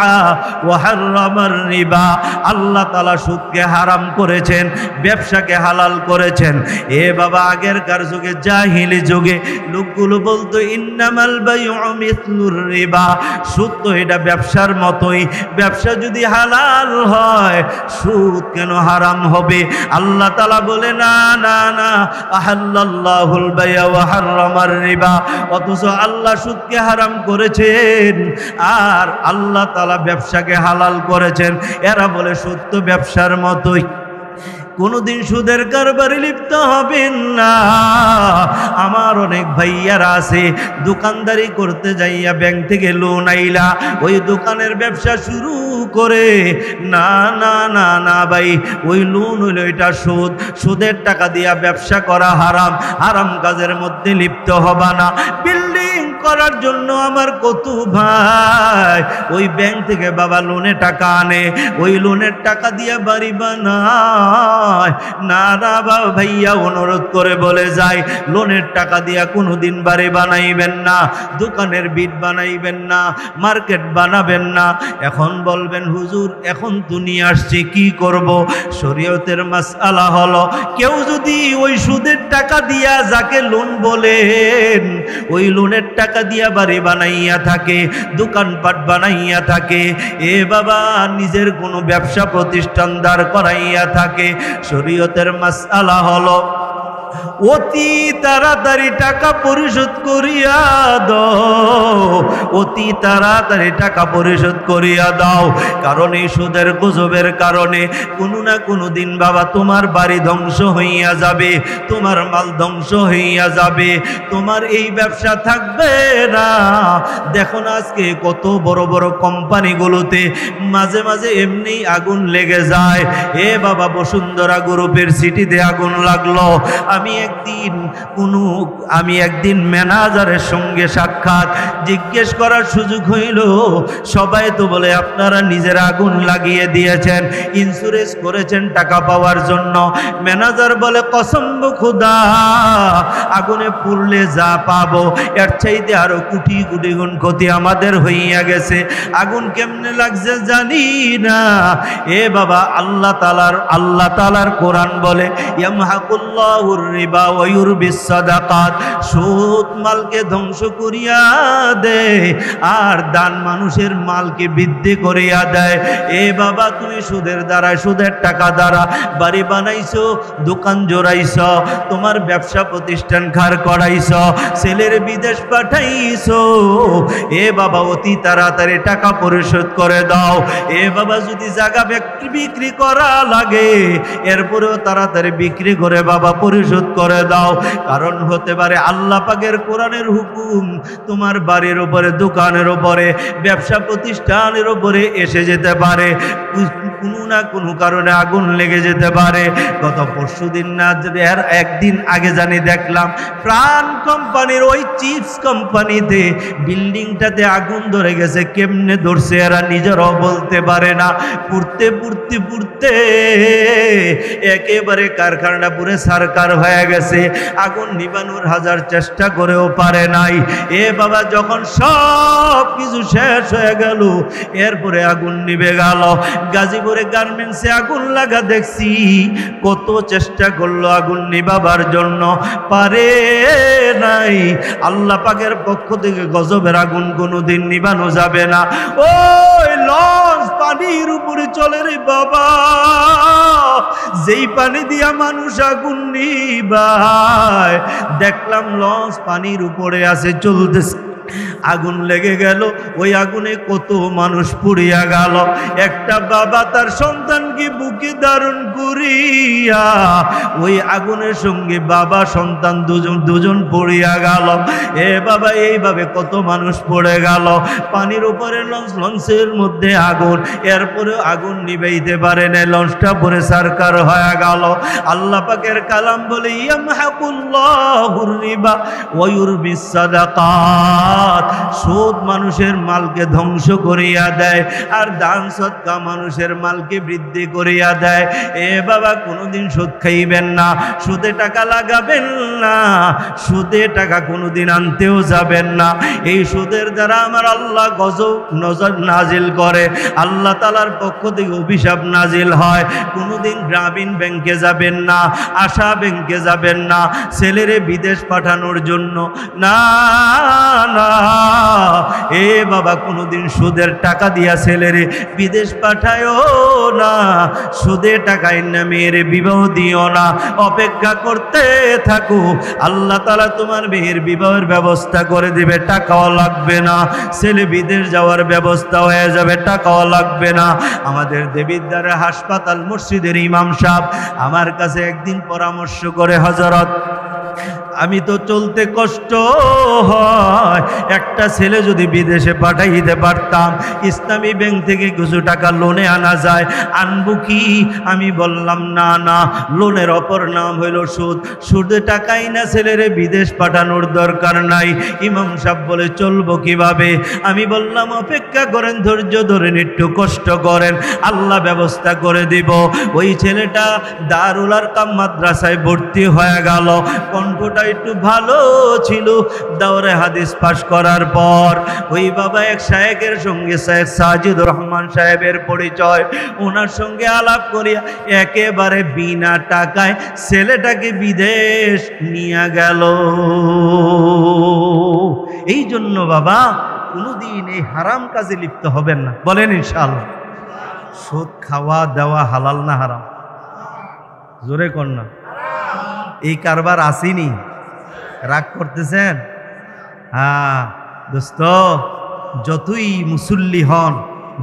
ওয়া হাররামার রিবা, আল্লাহ তাআলা সুদকে হারাম করেছেন, ব্যবসাকে হালাল করেছেন। এ বাবা, আগেরকার যুগে, জাহিলি যুগে লোকগুলো বলতো, ইন্নামাল বাইউ মিসলুর রিবা, সুদ তো এটা ব্যবসার মতোই, ব্যবসা যদি হালাল হয় সুদ কেন হারাম হবে? আল্লাহ তাআলা বলে, না না না, আহাল্লাল্লাহুল বাই'a ওয়া হাররামার রিবা, অথচ আল্লাহ সুদকে হারাম করেছেন আর আল্লাহ তাআলা ব্যবসাকে হালাল করেছেন। এরা বলে সুদ তো ব্যবসার মতোই, কোনদিন সুদের কারবারে লিপ্ত হবেন না। আমার অনেক ভাইয়ারা আছে, দোকানদারি করতে যাইয়া ব্যাংক থেকে লোন আইলা, ওই দোকানের ব্যবসা শুরু করে, না না না না ভাই, ওই লোন হইল এটা সুদ, সুদের টাকা দিয়া ব্যবসা করা হারাম, হারাম কাজের মধ্যে লিপ্ত হবা না। বিল্ডিং করার জন্য আমার কত ভাই ওই ব্যাংক থেকে বাবা লোনে টাকা আনে, ওই লোনের টাকা দিয়া বাড়ি বানায়। না না বাবা ভাইয়া, অনুরোধ করে বলে যায়, লোনের টাকা দিয়া কোনোদিন বাড়ি বানাইবেন না, দোকানের বিট বানাইবেন না, মার্কেট বানাবেন না। এখন বলবেন, হুজুর এখন তো নিয়ে আসছি, কি করব? শরীয়তের মাসআলা হলো কেউ যদি ওই সুদের টাকা দিয়া যাকে লোন বলেন ওই লোনের টাকা দিয়া বাড়ি বানাইয়া থাকে, দোকানপাট বানাইয়া থাকে, এ বাবা নিজের কোনো ব্যবসা প্রতিষ্ঠান দাঁড় করাইয়া থাকে, শরীয়তের মাসআলা হলো অতি তাড়াতাড়ি টাকা পরিশোধ করিয়া দাও, অতি তাড়াতাড়ি টাকা পরিশোধ করিয়া দাও। কারণ এই সুদের গজবের কারণে কোনো না কোনো দিন বাবা তোমার বাড়ি ধ্বংস হইয়া যাবে, তোমার মাল ধ্বংস হইয়া যাবে, তোমার এই ব্যবসা থাকবে না। দেখো না আজকে কত বড় বড় কোম্পানিগুলোতে মাঝে মাঝে এমনি আগুন লেগে যায়। এ বাবা বসুন্ধরা গ্রুপের সিটিতে আগুন লাগলো। আমি একদিন ম্যানেজারের সঙ্গে সাক্ষাৎ জিজ্ঞেস করার সুযোগ হইল, সবাই তো বলে আপনারা নিজেরা আগুন লাগিয়ে দিয়েছেন, ইন্স্যুরেন্স করেছেন টাকা পাওয়ার জন্য। ম্যানেজার বলে কসম খোদা আগুনে পুড়লে যা পাবো এর চাইতে আরো কোটি কোটি গুণ ক্ষতি আমাদের হইয়া গেছে। আগুন কেমনে লাগছে জানি না। এ বাবা আল্লাহ তাআলার কোরআন বলে ইয়ামহাকুল্লাহুর রিবা ওয়া ইউরবিস সাদাকাত, সুদ মালকে ধ্বংস করিয়া দেয় আর দান মানুষের মালকে বৃদ্ধি করিয়া দেয়। এ বাবা তুমি সুদের দ্বারা, সুদের টাকা দ্বারা বাড়ি বানাইছো, দোকান জোড়াইছো, তোমার ব্যবসা প্রতিষ্ঠান খাড় করাইছো, ছেলের বিদেশ পাঠাইছো। এ বাবা অতি তাড়াতাড়ি টাকা পরিশোধ করে দাও। এ বাবা যদি জায়গা বিক্রি করা লাগে এরপরেও তাড়াতাড়ি বিক্রি করে বাবা পরিশোধ করে দাও। কারণ হতে পারে আল্লাহ পাকের কোরআনের হুকুম তোমার বাড়ির উপরে, দোকানের উপরে, ব্যবসা প্রতিষ্ঠানের উপরে এসে যেতে পারে, কোনো না কোনো কারণে আগুন লেগে যেতে পারে। গত পরশুদিন না এর একদিন আগে জানি দেখলাম প্রাণ কোম্পানির ওই চিপস কোম্পানিতে বিল্ডিংটাতে আগুন ধরে গেছে। কেমনে ধরছে এরা নিজেরাও বলতে পারে না। পুড়তে পুড়তে পুড়তে একেবারে কারখানা পুরে সারকার হয়ে গেছে। আগুন নিবানোর হাজার চেষ্টা করেও পারে নাই। এ বাবা যখন সব কিছু শেষ হয়ে গেল এরপরে আগুন নিভে গেল। গাজীপুরে গার্মেন্টসে আগুন লাগা দেখছি, কত চেষ্টা করলো আগুন নিভাবার জন্য, পারে নাই। আল্লাহ পাকের পক্ষ থেকে গজবের আগুন কোনোদিন নিভানো যাবে না। ওই লঞ্চ পানির উপরে চলে রে বাবা, যেই পানি দিয়া মানুষ আগুন নিভায়। দেখলাম লঞ্চ পানির উপরে আছে, চলতেছে, আগুন লেগে গেল। ওই আগুনে কত মানুষ পুড়িয়া গেল। একটা বাবা তার সন্তানকে বুকে ধারণ করিয়া ওই আগুনের সঙ্গে বাবা সন্তান দুজন পড়িয়া গেল। এ বাবা এইভাবে কত মানুষ পড়ে গেল। পানির উপরে লঞ্চের মধ্যে আগুন, এরপরে আগুন নিভাইতে পারে না, লঞ্চটা পরে সারকার হয়ে গেল। আল্লাহ পাকের কালাম বলে ইয়ামহাকুল্লাহুর রিবা ওয়া ইউরবিস সাদাকাত, সুদ মানুষের মালকে ধ্বংস করিয়া দেয় আর দান সদকা মানুষের মালকে বৃদ্ধি করিয়া দেয়। এ বাবা কোনোদিন সুদ খাইবেন না, সুদে টাকা লাগাবেন না, সুদে টাকা কোনোদিন আনতেও যাবেন না। এই সুদের দ্বারা আমার আল্লাহ গজব নজর নাজিল করে, আল্লাহ তাআলার পক্ষ থেকে অভিশাপ নাজিল হয়। কোনোদিন গ্রামীণ ব্যাংকে যাবেন না, আশা ব্যাংকে যাবেন না ছেলেরে বিদেশ পাঠানোর জন্য, না না। এ বাবা কোনোদিন সুদের টাকা দিয়া ছেলেরে বিদেশ পাঠায়ও না, সুদের টাকায় না মেয়েরে বিবাহ দিও না। অপেক্ষা করতে থাকো, আল্লাহ তাআলা তোমার মেয়ের বিবাহের ব্যবস্থা করে দিবে, টাকাও লাগবে না। ছেলে বিদেশ যাওয়ার ব্যবস্থা হয়ে যাবে, টাকাও লাগবে না। আমাদের দেবিদ্বারের হাসপাতাল মসজিদের ইমাম সাহেব আমার কাছে একদিন পরামর্শ করে, হযরত আমি তো চলতে কষ্ট হয়, একটা ছেলে যদি বিদেশে পাঠাইতে পারতাম, ইসলামী ব্যাংক থেকে কিছু টাকা লোনে আনা যায়, আনবো কি? আমি বললাম না না, লোনের অপর নাম হইল সুদ, সুদে টাকাই না ছেলেরে বিদেশ পাঠানোর দরকার নাই। ইমাম সাহেব বলে চলবো কিভাবে? আমি বললাম অপেক্ষা করেন, ধৈর্য ধরেন, একটু কষ্ট করেন, আল্লাহ ব্যবস্থা করে দিব। ওই ছেলেটা দারুল আরকাম মাদ্রাসায় ভর্তি হয়ে গেল, কণ্ঠটা একটু ভালো ছিল। দাওরে হাদিস পাশ করার পর ওই বাবা এক শায়েখের সঙ্গে শায়েখ সাজিদুর রহমান সাহেবের পরিচয়, ওনার সঙ্গে আলাপ করিয়া একেবারে বিনা টাকায় ছেলেটাকে বিদেশ নিয়ে গেল। এই জন্য বাবা কোনোদিন এই হারাম কাজে লিপ্ত হবেন না, বলেন ইনশাআল্লাহ। সুদ খাওয়া দেওয়া হালাল না হারাম? জোরে কর না। এই কারবার আসেনি, রাগ করতেছেন? হ্যাঁ দোস্ত, যতই মুসল্লি হন,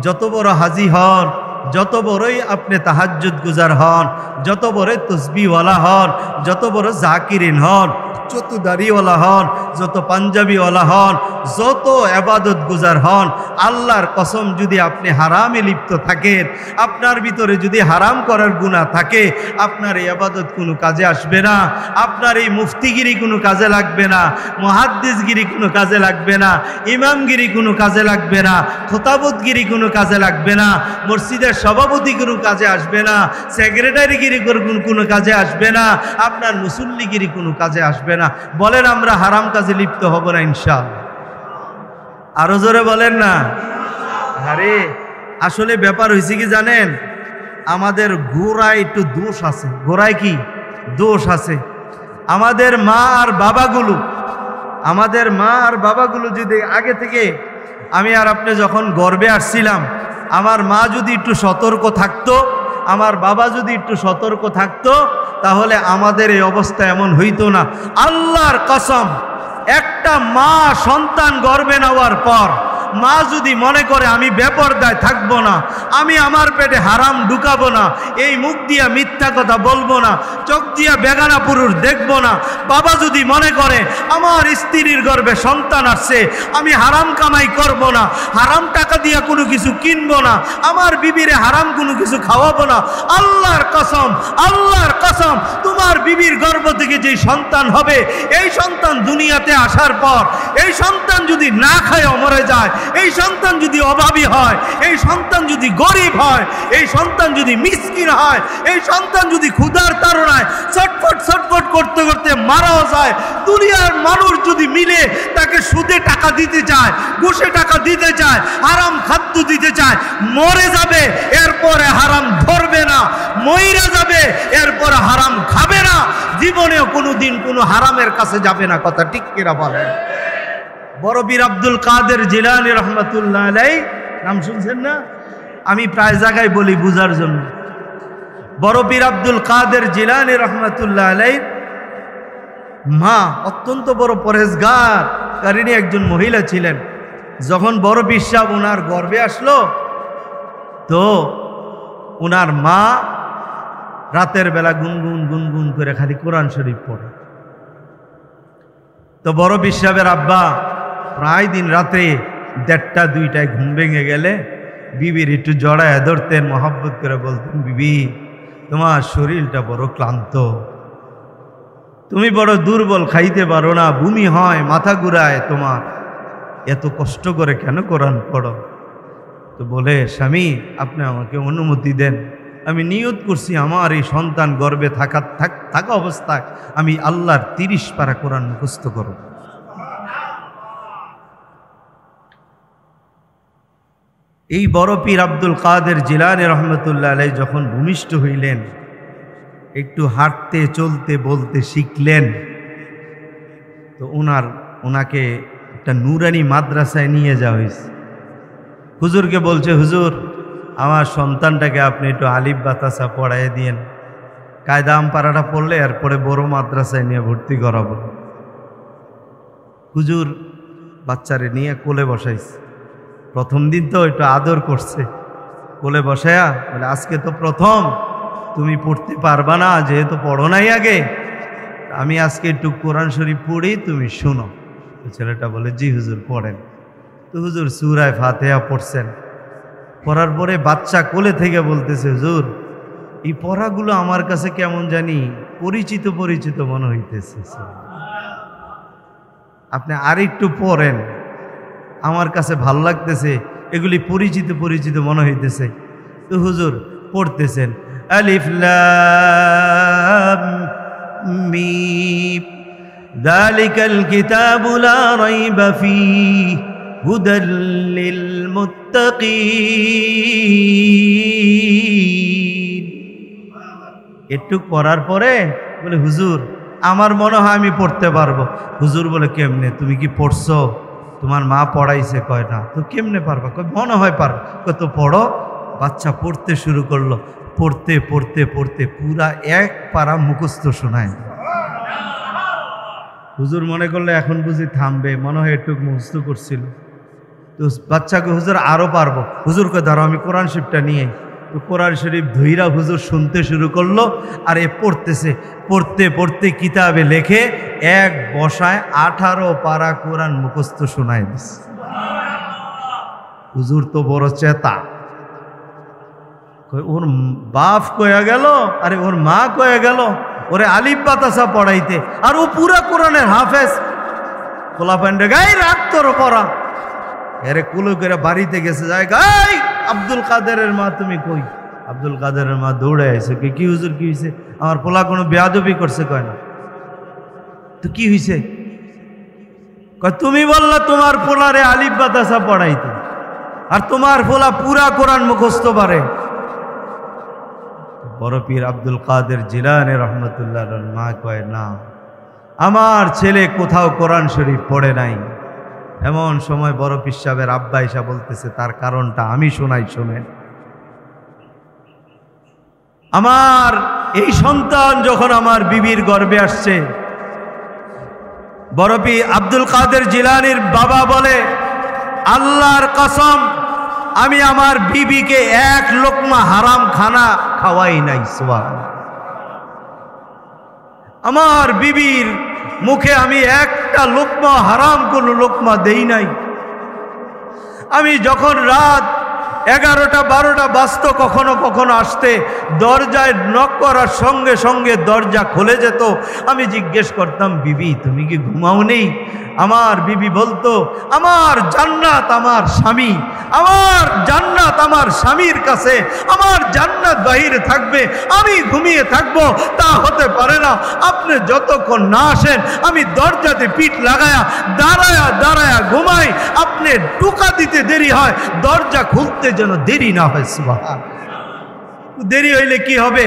যত বড় হাজি হন, যত বড়ই আপনি তাহাজ্জুদ গুজার হন, যত বড় তসবিহওয়ালা হন, যত বড় জাকিরিন হন, যত দাড়িওয়ালা হন, যত পাঞ্জাবিওয়ালা হন, যত ইবাদত গুজার হন, আল্লাহর কসম যদি আপনি হারামে লিপ্ত থাকেন, আপনার ভিতরে যদি হারাম করার গুনাহ থাকে, আপনার এই ইবাদত কোনো কাজে আসবে না, আপনার এই মুফতিগিরি কোনো কাজে লাগবে না, মুহাদ্দিসগিরি কোনো কাজে লাগবে না, ইমামগিরি কোনো কাজে লাগবে না, খোতাবতগিরি কোনো কাজে লাগবে না, মসজিদের সভাপতি কোনো কাজে আসবে না, সেক্রেটারিগিরি কোনো কাজে আসবে না, আপনার মুসল্লিগিরি কোনো কাজে আসবে না। বলেন আমরা হারাম কাজে লিপ্ত হব না ইনশাআল্লাহ? আরো জোরে বলেন না। আরে আসলে ব্যাপার হয়েছে কি জানেন, আমাদের গোড়ায় একটু দোষ আছে। গোড়ায় কি দোষ আছে? আমাদের মা আর বাবাগুলো যদি আগে থেকে, আমি আর আপনি যখন গর্ভে আসছিলাম, আমার মা যদি একটু সতর্ক থাকতো, আমার বাবা যদি একটু সতর্ক থাকতো, তাহলে আমাদের এই অবস্থা এমন হইতো না। আল্লাহর কসম, একটা মা সন্তান গর্ভে নেওয়ার পর মা যদি মনে করে আমি বেপরদায় থাকবো না, আমি আমার পেটে হারাম ঢুকাবো না, এই মুখ দিয়া মিথ্যা কথা বলবো না, চোখ দিয়া বেগানা পুরুষ দেখবো না, বাবা যদি মনে করে আমার স্ত্রীর গর্ভে সন্তান আসছে, আমি হারাম কামাই করব না, হারাম টাকা দিয়া কোনো কিছু কিনবো না, আমার বিবিরে হারাম কোনো কিছু খাওয়াবো না, আল্লাহর কসম তোমার বিবির গর্ভ থেকে যে সন্তান হবে, এই সন্তান দুনিয়াতে আসার পর এই সন্তান যদি না খায় মরে যায়, এই সন্তান যদি অভাবী হয়, এই সন্তান যদি গরিব হয়, এই সন্তান যদি মিসকিন হয়, এই সন্তান যদি ক্ষুধার তাড়নায় ছটফট করতে করতে মারাও যায়, দুনিয়ার মানুষ যদি মিলে তাকে সুদে টাকা দিতে চায়, ঘুষে টাকা দিতে চায়, হারাম খাদ্য দিতে চায়, মরে যাবে, এরপরে হারাম ধরবে না, মইরা যাবে, এরপরে হারাম খাবে না, জীবনেও কোনোদিন কোনো হারামের কাছে যাবে না। কথা ঠিক কিনা বলেন? বড় পীর আব্দুল কাদের জিলানী রহমাতুল্লাহ আলাইহি, নাম শুনছেন না? আমি প্রায় জায়গায় বলি বুঝার জন্য। বড় পীর আব্দুল কাদের জিলানী রহমাতুল্লাহ আলাইহি মা অত্যন্ত বড় পরহেজগারিনী একজন মহিলা ছিলেন। যখন বড় পীর সাহেব ওনার গর্ভে আসলো, তো ওনার মা রাতের বেলা গুনগুন করে খালি কোরআন শরীফ পড়ে। তো বড় পীর সাহেবের আব্বা প্রায় দিন রাতে 1:30-2টায় ঘুম ভেঙে গেলে বিবির একটু জড়ায় ধরতেন, মহব্বত করে বলতেন, বিবি তোমার শরীরটা বড় ক্লান্ত, তুমি বড় দুর্বল, খাইতে পারো না, বমি হয়, মাথা ঘুরায়, তোমার এত কষ্ট করে কেন কোরআন পড়ো? তো বলে, স্বামী আপনি আমাকে অনুমতি দেন, আমি নিয়ত করছি আমার এই সন্তান গর্ভে থাকা অবস্থায় আমি আল্লাহর 30 পারা কোরআন মুখস্থ করব। এই বড় পীর আব্দুল কাদের জিলানী রহমতুল্লাহ আলাইহি যখন ভূমিষ্ঠ হইলেন, একটু হাঁটতে চলতে বলতে শিখলেন, তো ওনাকে একটা নুরানি মাদ্রাসায় নিয়ে যাওয়া হয়েছে। হুজুরকে বলছে, হুজুর আমার সন্তানটাকে আপনি একটু আলিফ বাতাসা পড়াই দিয়েন, কায়দা আমপারাটা পড়লে এরপরে বড় মাদ্রাসায় নিয়ে ভর্তি করাবো। হুজুর বাচ্চারে নিয়ে কোলে বসাইছে। প্রথম দিন তো একটু আদর করছে, কোলে বসায়া বলে, আজকে তো প্রথম, তুমি পড়তে পারবা না, যেহেতু পড়ো নাই আগে, আমি আজকে একটু কোরআন শরীফ পড়ি, তুমি শুনো। তো ছেলেটা বলে, জি হুজুর পড়েন। তো হুজুর সূরা ফাতিহা পড়ছেন। পড়ার পরে বাচ্চা কোলে থেকে বলতেছে, হুজুর এই পড়াগুলো আমার কাছে কেমন জানি পরিচিত পরিচিত মনে হইতেছে, আপনি আরেকটু পড়েন, আমার কাছে ভাল লাগতেছে, এগুলি পরিচিত পরিচিত মনে হইতেছে। তো হুজুর পড়তেছেন, আলিফ লাম মিম যালিকাল কিতাবু লা রাইবা ফীহি হুদাল লিল মুত্তাকিন। একটু পড়ার পরে বলে হুজুর আমার মনে হয় আমি পড়তে পারবো। হুজুর বলে কেমনে, তুমি কি পড়ছো? তোমার মা পড়াইছে? কয় না। তো কেমনে পারবা? কয় মনে হয় পারবো। কয় তো পড়ো। বাচ্চা পড়তে শুরু করলো, পড়তে পড়তে পড়তে পুরা এক পারা মুখস্থ শোনায়। হুজুর মনে করলে এখন বুঝি থামবে, মনে হয় একটু মুখস্থ করছিল। তো বাচ্চাকে হুজুর আরো পারবো। হুজুরকে ধরো, আমি কোরআন শরীফটা নিয়ে। তো কোরআন শরীফ ধইরা হুজুর শুনতে শুরু করলো, আর এ পড়তেছে। পড়তে পড়তে কিতাবে লেখে এক বসায় 18 পারা কোরআন মুখস্থ শোনায় দিছে। হুজুর তো বড় চেতা। ওর বাপ কয়ে গেল, আরে ওর মা কয়ে গেল ওরে আলিফ বাতাসা পড়াইতে, আর ও পুরা কোরআনের হাফেজ। কোলা প্যান্ডে গাই রাত তোর পড়া। এরে কুলো করে বাড়িতে গেছে, যায় গাই আব্দুল কাদেরের মা তুমি কই? আব্দুল কাদেরের মা দৌড়ে আইছে। কি হুজুর কি হয়েছে? আমার পোলা কোনো বেয়াদবি করছে? কয় না। তো কি হয়েছে? কয় তুমি বললা তোমার পোলারে আলিফ বাতাসা পড়াইতে, আর তোমার পোলা পুরা কোরআন মুখস্থ পারে। বড় পীর আব্দুল কাদের জিলানী রহমতুল্লাহর মা কয় না, আমার ছেলে কোথাও কোরআন শরীফ পড়ে নাই। এমন সময় বড় পীর সাহেবের আব্বা এসা বলতেছে, তার কারণটা আমি শোনাই, শোনেন। আমার এই সন্তান যখন আমার বিবির গর্ভে আসছে, বড় পীর আব্দুল কাদের জিলানীর বাবা বলে, আল্লাহর কসম আমি আমার বিবিকে এক লোকমা হারাম খানা খাওয়াই নাই। সুবহানাল্লাহ। আমার বিবির মুখে আমি একটা লোকমা হারাম কোনো লোকমা দেই নাই। আমি যখন রাত 11টা 12টা বাজতো, কখনো কখনো আসতে, দরজায় নক করার সঙ্গে সঙ্গে দরজা খুলে যেত। আমি জিজ্ঞেস করতাম, বিবি তুমি কি ঘুমাও নেই? আমার বিবি বলতো, আমার জান্নাত আমার স্বামী, আমার জান্নাত আমার স্বামীর কাছে, আমার জান্নাত বাহিরে থাকবে, আমি ঘুমিয়ে থাকবো তা হতে পারে না। আপনি যতক্ষণ না আসেন আমি দরজাতে পিঠ লাগায়া দাঁড়ায়া দাঁড়ায়া ঘুমাই। আপনি টোকা দিতে দেরি হয়, দরজা খুলতে যেন দেরি না হয়। সুবহানাল্লাহ। দেরি হইলে কি হবে?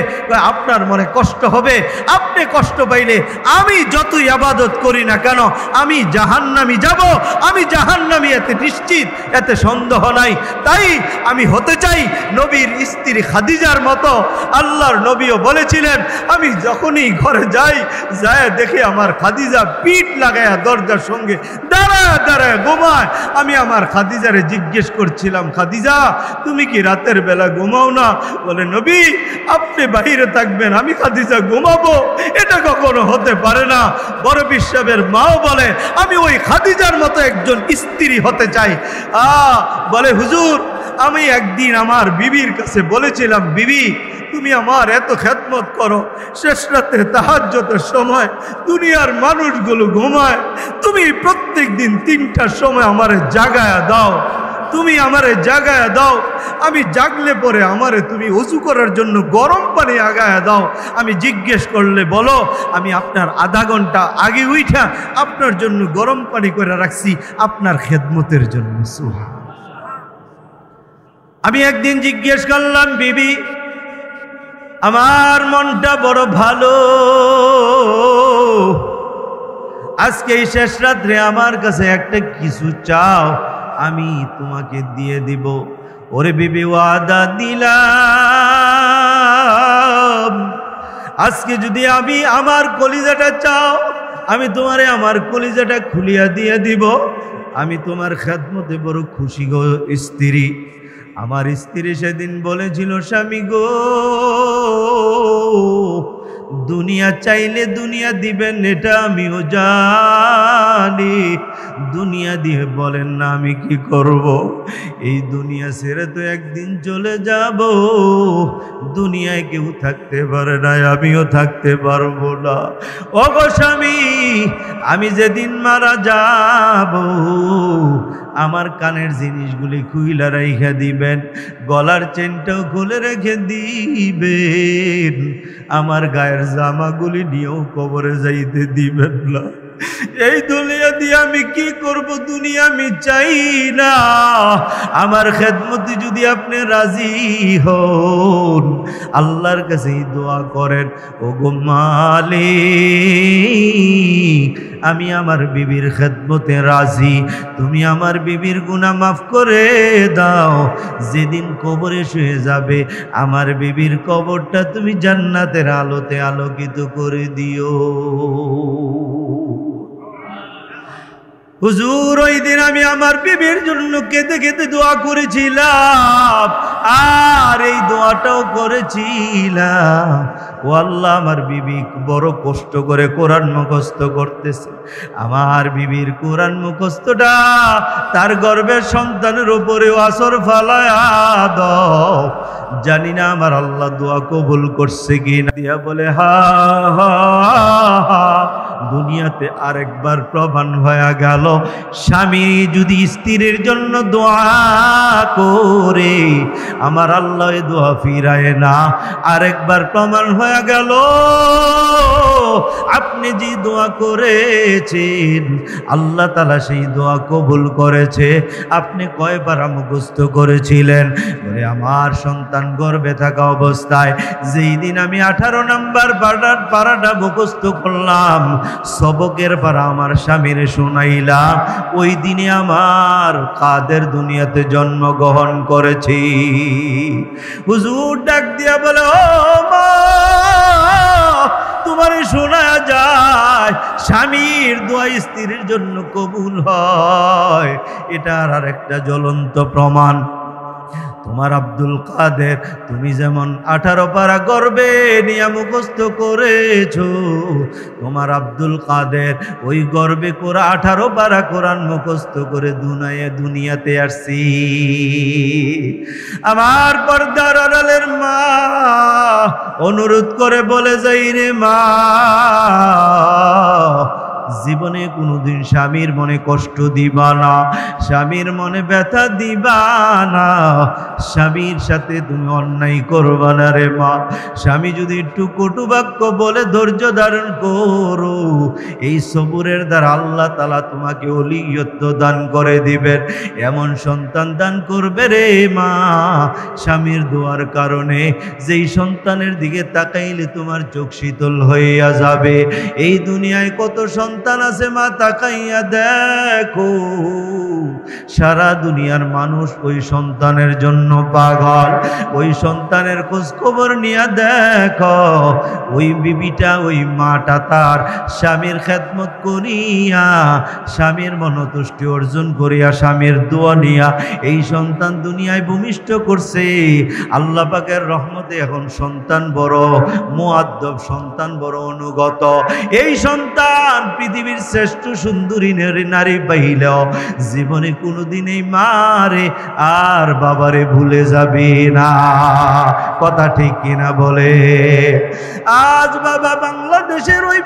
আপনার মনে কষ্ট হবে। আপনি কষ্ট পাইলে আমি যতই ইবাদত করি না কেন আমি জাহান্নামী যাব, আমি জাহান্নামী, এতে নিশ্চিত, এতে সন্দেহ নাই। তাই আমি হতে চাই নবীর স্ত্রী খাদিজার মতো। আল্লাহর নবীও বলেছিলেন, আমি যখনই ঘরে যাই, যায় দেখে আমার খাদিজা পিঠ লাগায়া দরজার সঙ্গে দাঁড়ায় দাঁড়ায় ঘুমায়। আমি আমার খাদিজারে জিজ্ঞেস করছিলাম, খাদিজা তুমি কি রাতের বেলা ঘুমাও না? বলে, নবী আপনি বাহিরে থাকবেন, আমি খাদিজা ঘুমাবো? এটা কখনো হতে পারে না। বড় পীর সাহেবের মাও বলে, আমি ওই খাদিজার মতো একজন স্ত্রী হতে চাই। বলে, হুজুর আমি একদিন আমার বিবির কাছে বলেছিলাম, বিবি তুমি আমার এত খেদমত করো, শেষ রাতে তাহাজ্জুদের সময় দুনিয়ার মানুষগুলো ঘুমায়, তুমি প্রত্যেক দিন 3টার সময় আমারে জাগায়া দাও, তুমি আমারে জাগায়া দাও। আমি জাগলে পরে আমারে তুমি ওযু করার জন্য গরম পানি আগায়া দাও। আমি জিজ্ঞেস করলে বলো, আমি আপনার আধা ঘন্টা আগে উঠা আপনার জন্য গরম পানি করে রাখছি, আপনার খেদমতের জন্য। সুবহানাল্লাহ। আমি একদিন জিজ্ঞেস করলাম, বিবি আমার মনটা বড় ভালো, আজকে এই শেষ রাত্রে আমার কাছে একটা কিছু চাও, আমি তোমাকে দিয়ে দিব। ওরে বিবি ওয়াদা দিলাম, আজকে যদি আমি আমার কলিজাটা চাও, আমি তোমারে আমার কলিজাটা খুলিয়া দিয়ে দিব। আমি তোমার খেদমতে বড় খুশি গো স্ত্রী। আমার স্ত্রী সেদিন বলেছিল, স্বামী গো দুনিয়া চাইলে দুনিয়া দিবেন, এটা আমিও জানি। দুনিয়া দিয়ে বলেন না আমি কি করব? এই দুনিয়া ছেড়ে তো একদিন চলে যাব। দুনিয়ায় কেউ থাকতে পারে না, আমিও থাকতে পারবো না। ওগো স্বামী, আমি যেদিন মারা যাব আমার কানের জিনিসগুলি খুইলা রাইখা দিবেন, গলার চেনটাও খুলে রেখে দিবেন, আমার গায়ের জামাগুলি নিয়েও কবরে যাইতে দিবেন না। এই দুনিয়া দিয়ে আমি কি করব? দুনিয়া আমি চাই না। আমার খেদমতে যদি আপনি রাজি হন, আল্লাহর কাছে দোয়া করেন, ও গো মালিক, আমি আমার বিবির খেদমতে রাজি, তুমি আমার বিবির গুনাহ মাফ করে দাও। যেদিন কবরে শুয়ে যাবে, আমার বিবির কবরটা তুমি জান্নাতের আলোতে আলোকিত করে দিও। হুজুর, ওই দিন আমি আমার বিবির জন্য কেঁদে কেঁদে দোয়া করেছিলাম, আর এই দোয়াটাও করেছিলাম, ও আল্লাহ, আমার বিবি বড় কষ্ট করে কোরআন মুখস্থ করতেছে, আমার বিবির কোরআন মুখস্থটা তার গর্ভের সন্তানের উপরেও আসর ফালায়া দাও। জানি না আমার আল্লাহ দোয়া কবুল করছে কি না। দিয়া বলে হা হা হা। দুনিয়াতে আরেকবার প্রমাণ হয়ে গেল, স্বামী যদি স্ত্রীর জন্য দোয়া করে, আমার আল্লাহ দোয়া ফিরায় না। আরেকবার প্রমাণ হয়ে গেল, আপনি যে দোয়া করেছেন, আল্লাহ তাআলা সেই দোয়া কবুল করেছে। আপনি কয়বার মুখস্থ করেছিলেন? বলে আমার সন্তান গর্ভে থাকা অবস্থায় যেই দিন আমি 18 নম্বর পারাটা মুখস্থ করলাম, সবকের পারা আমার স্বামীর শোনাইলাম, ওই দিনে আমার কাদের দুনিয়াতে জন্মগ্রহণ করেছি। হুজুর ডাক দিয়া বলে, ও মা, তোমারে শোনা যায় স্বামীর দোয়া স্ত্রীর জন্য কবুল হয়, এটার আর একটা জ্বলন্ত প্রমাণ। তোমার আব্দুল কাদের, তুমি যেমন 18 পারা গর্বে নিয়ে মুখস্থ করেছো, তোমার আব্দুল কাদের ওই গর্বে করে 18 পারা কোরআন মুখস্থ করে দুনিয়াতে আসছি। আমার পর্দার আড়ালের মা অনুরোধ করে বলে যাই, রে মা, জীবনে কোনোদিন স্বামীর মনে কষ্ট দিবা না, স্বামীর মনে ব্যথা দিবা না, স্বামীর সাথে তুমি অন্যায় করবা না রে মা। স্বামী যদি একটু কটু বাক্য বলে ধৈর্য ধারণ করো, এই সবুরের দ্বারা আল্লাহ তাআলা তোমাকে ওলিয়ত্ব দান করে দিবেন, এমন সন্তান দান করবে রে মা, স্বামীর দোয়ার কারণে, যেই সন্তানের দিকে তাকাইলে তোমার চোখ শীতল হইয়া যাবে। এই দুনিয়ায় কত সন্তান আছে মা, তাকাইয়া দেখো, সারা দুনিয়ার মানুষ ওই সন্তানের জন্য পাগল। ওই সন্তানের খোঁজ খবর নিয়ে দেখো, ওই বিবিটা, ওই মাটা তার স্বামীর খেদমত করিয়া, স্বামীর মনতুষ্টি অর্জন করিয়া, স্বামীর দোয়া নিয়া এই সন্তান দুনিয়ায় ভূমিষ্ঠ করছে। আল্লাহ পাকের রহমতে এখন সন্তান বড় মুআদ্দব, সন্তান বড় অনুগত। এই সন্তান পৃথিবীর শ্রেষ্ঠ সুন্দরী নারী পাইলেও জীবনে কোনোদিন এই মারে আর বাবারে ভুলে যাবে না। কথা ঠিক কিনা বলে? আজ বাবা বাংলাদেশের ওই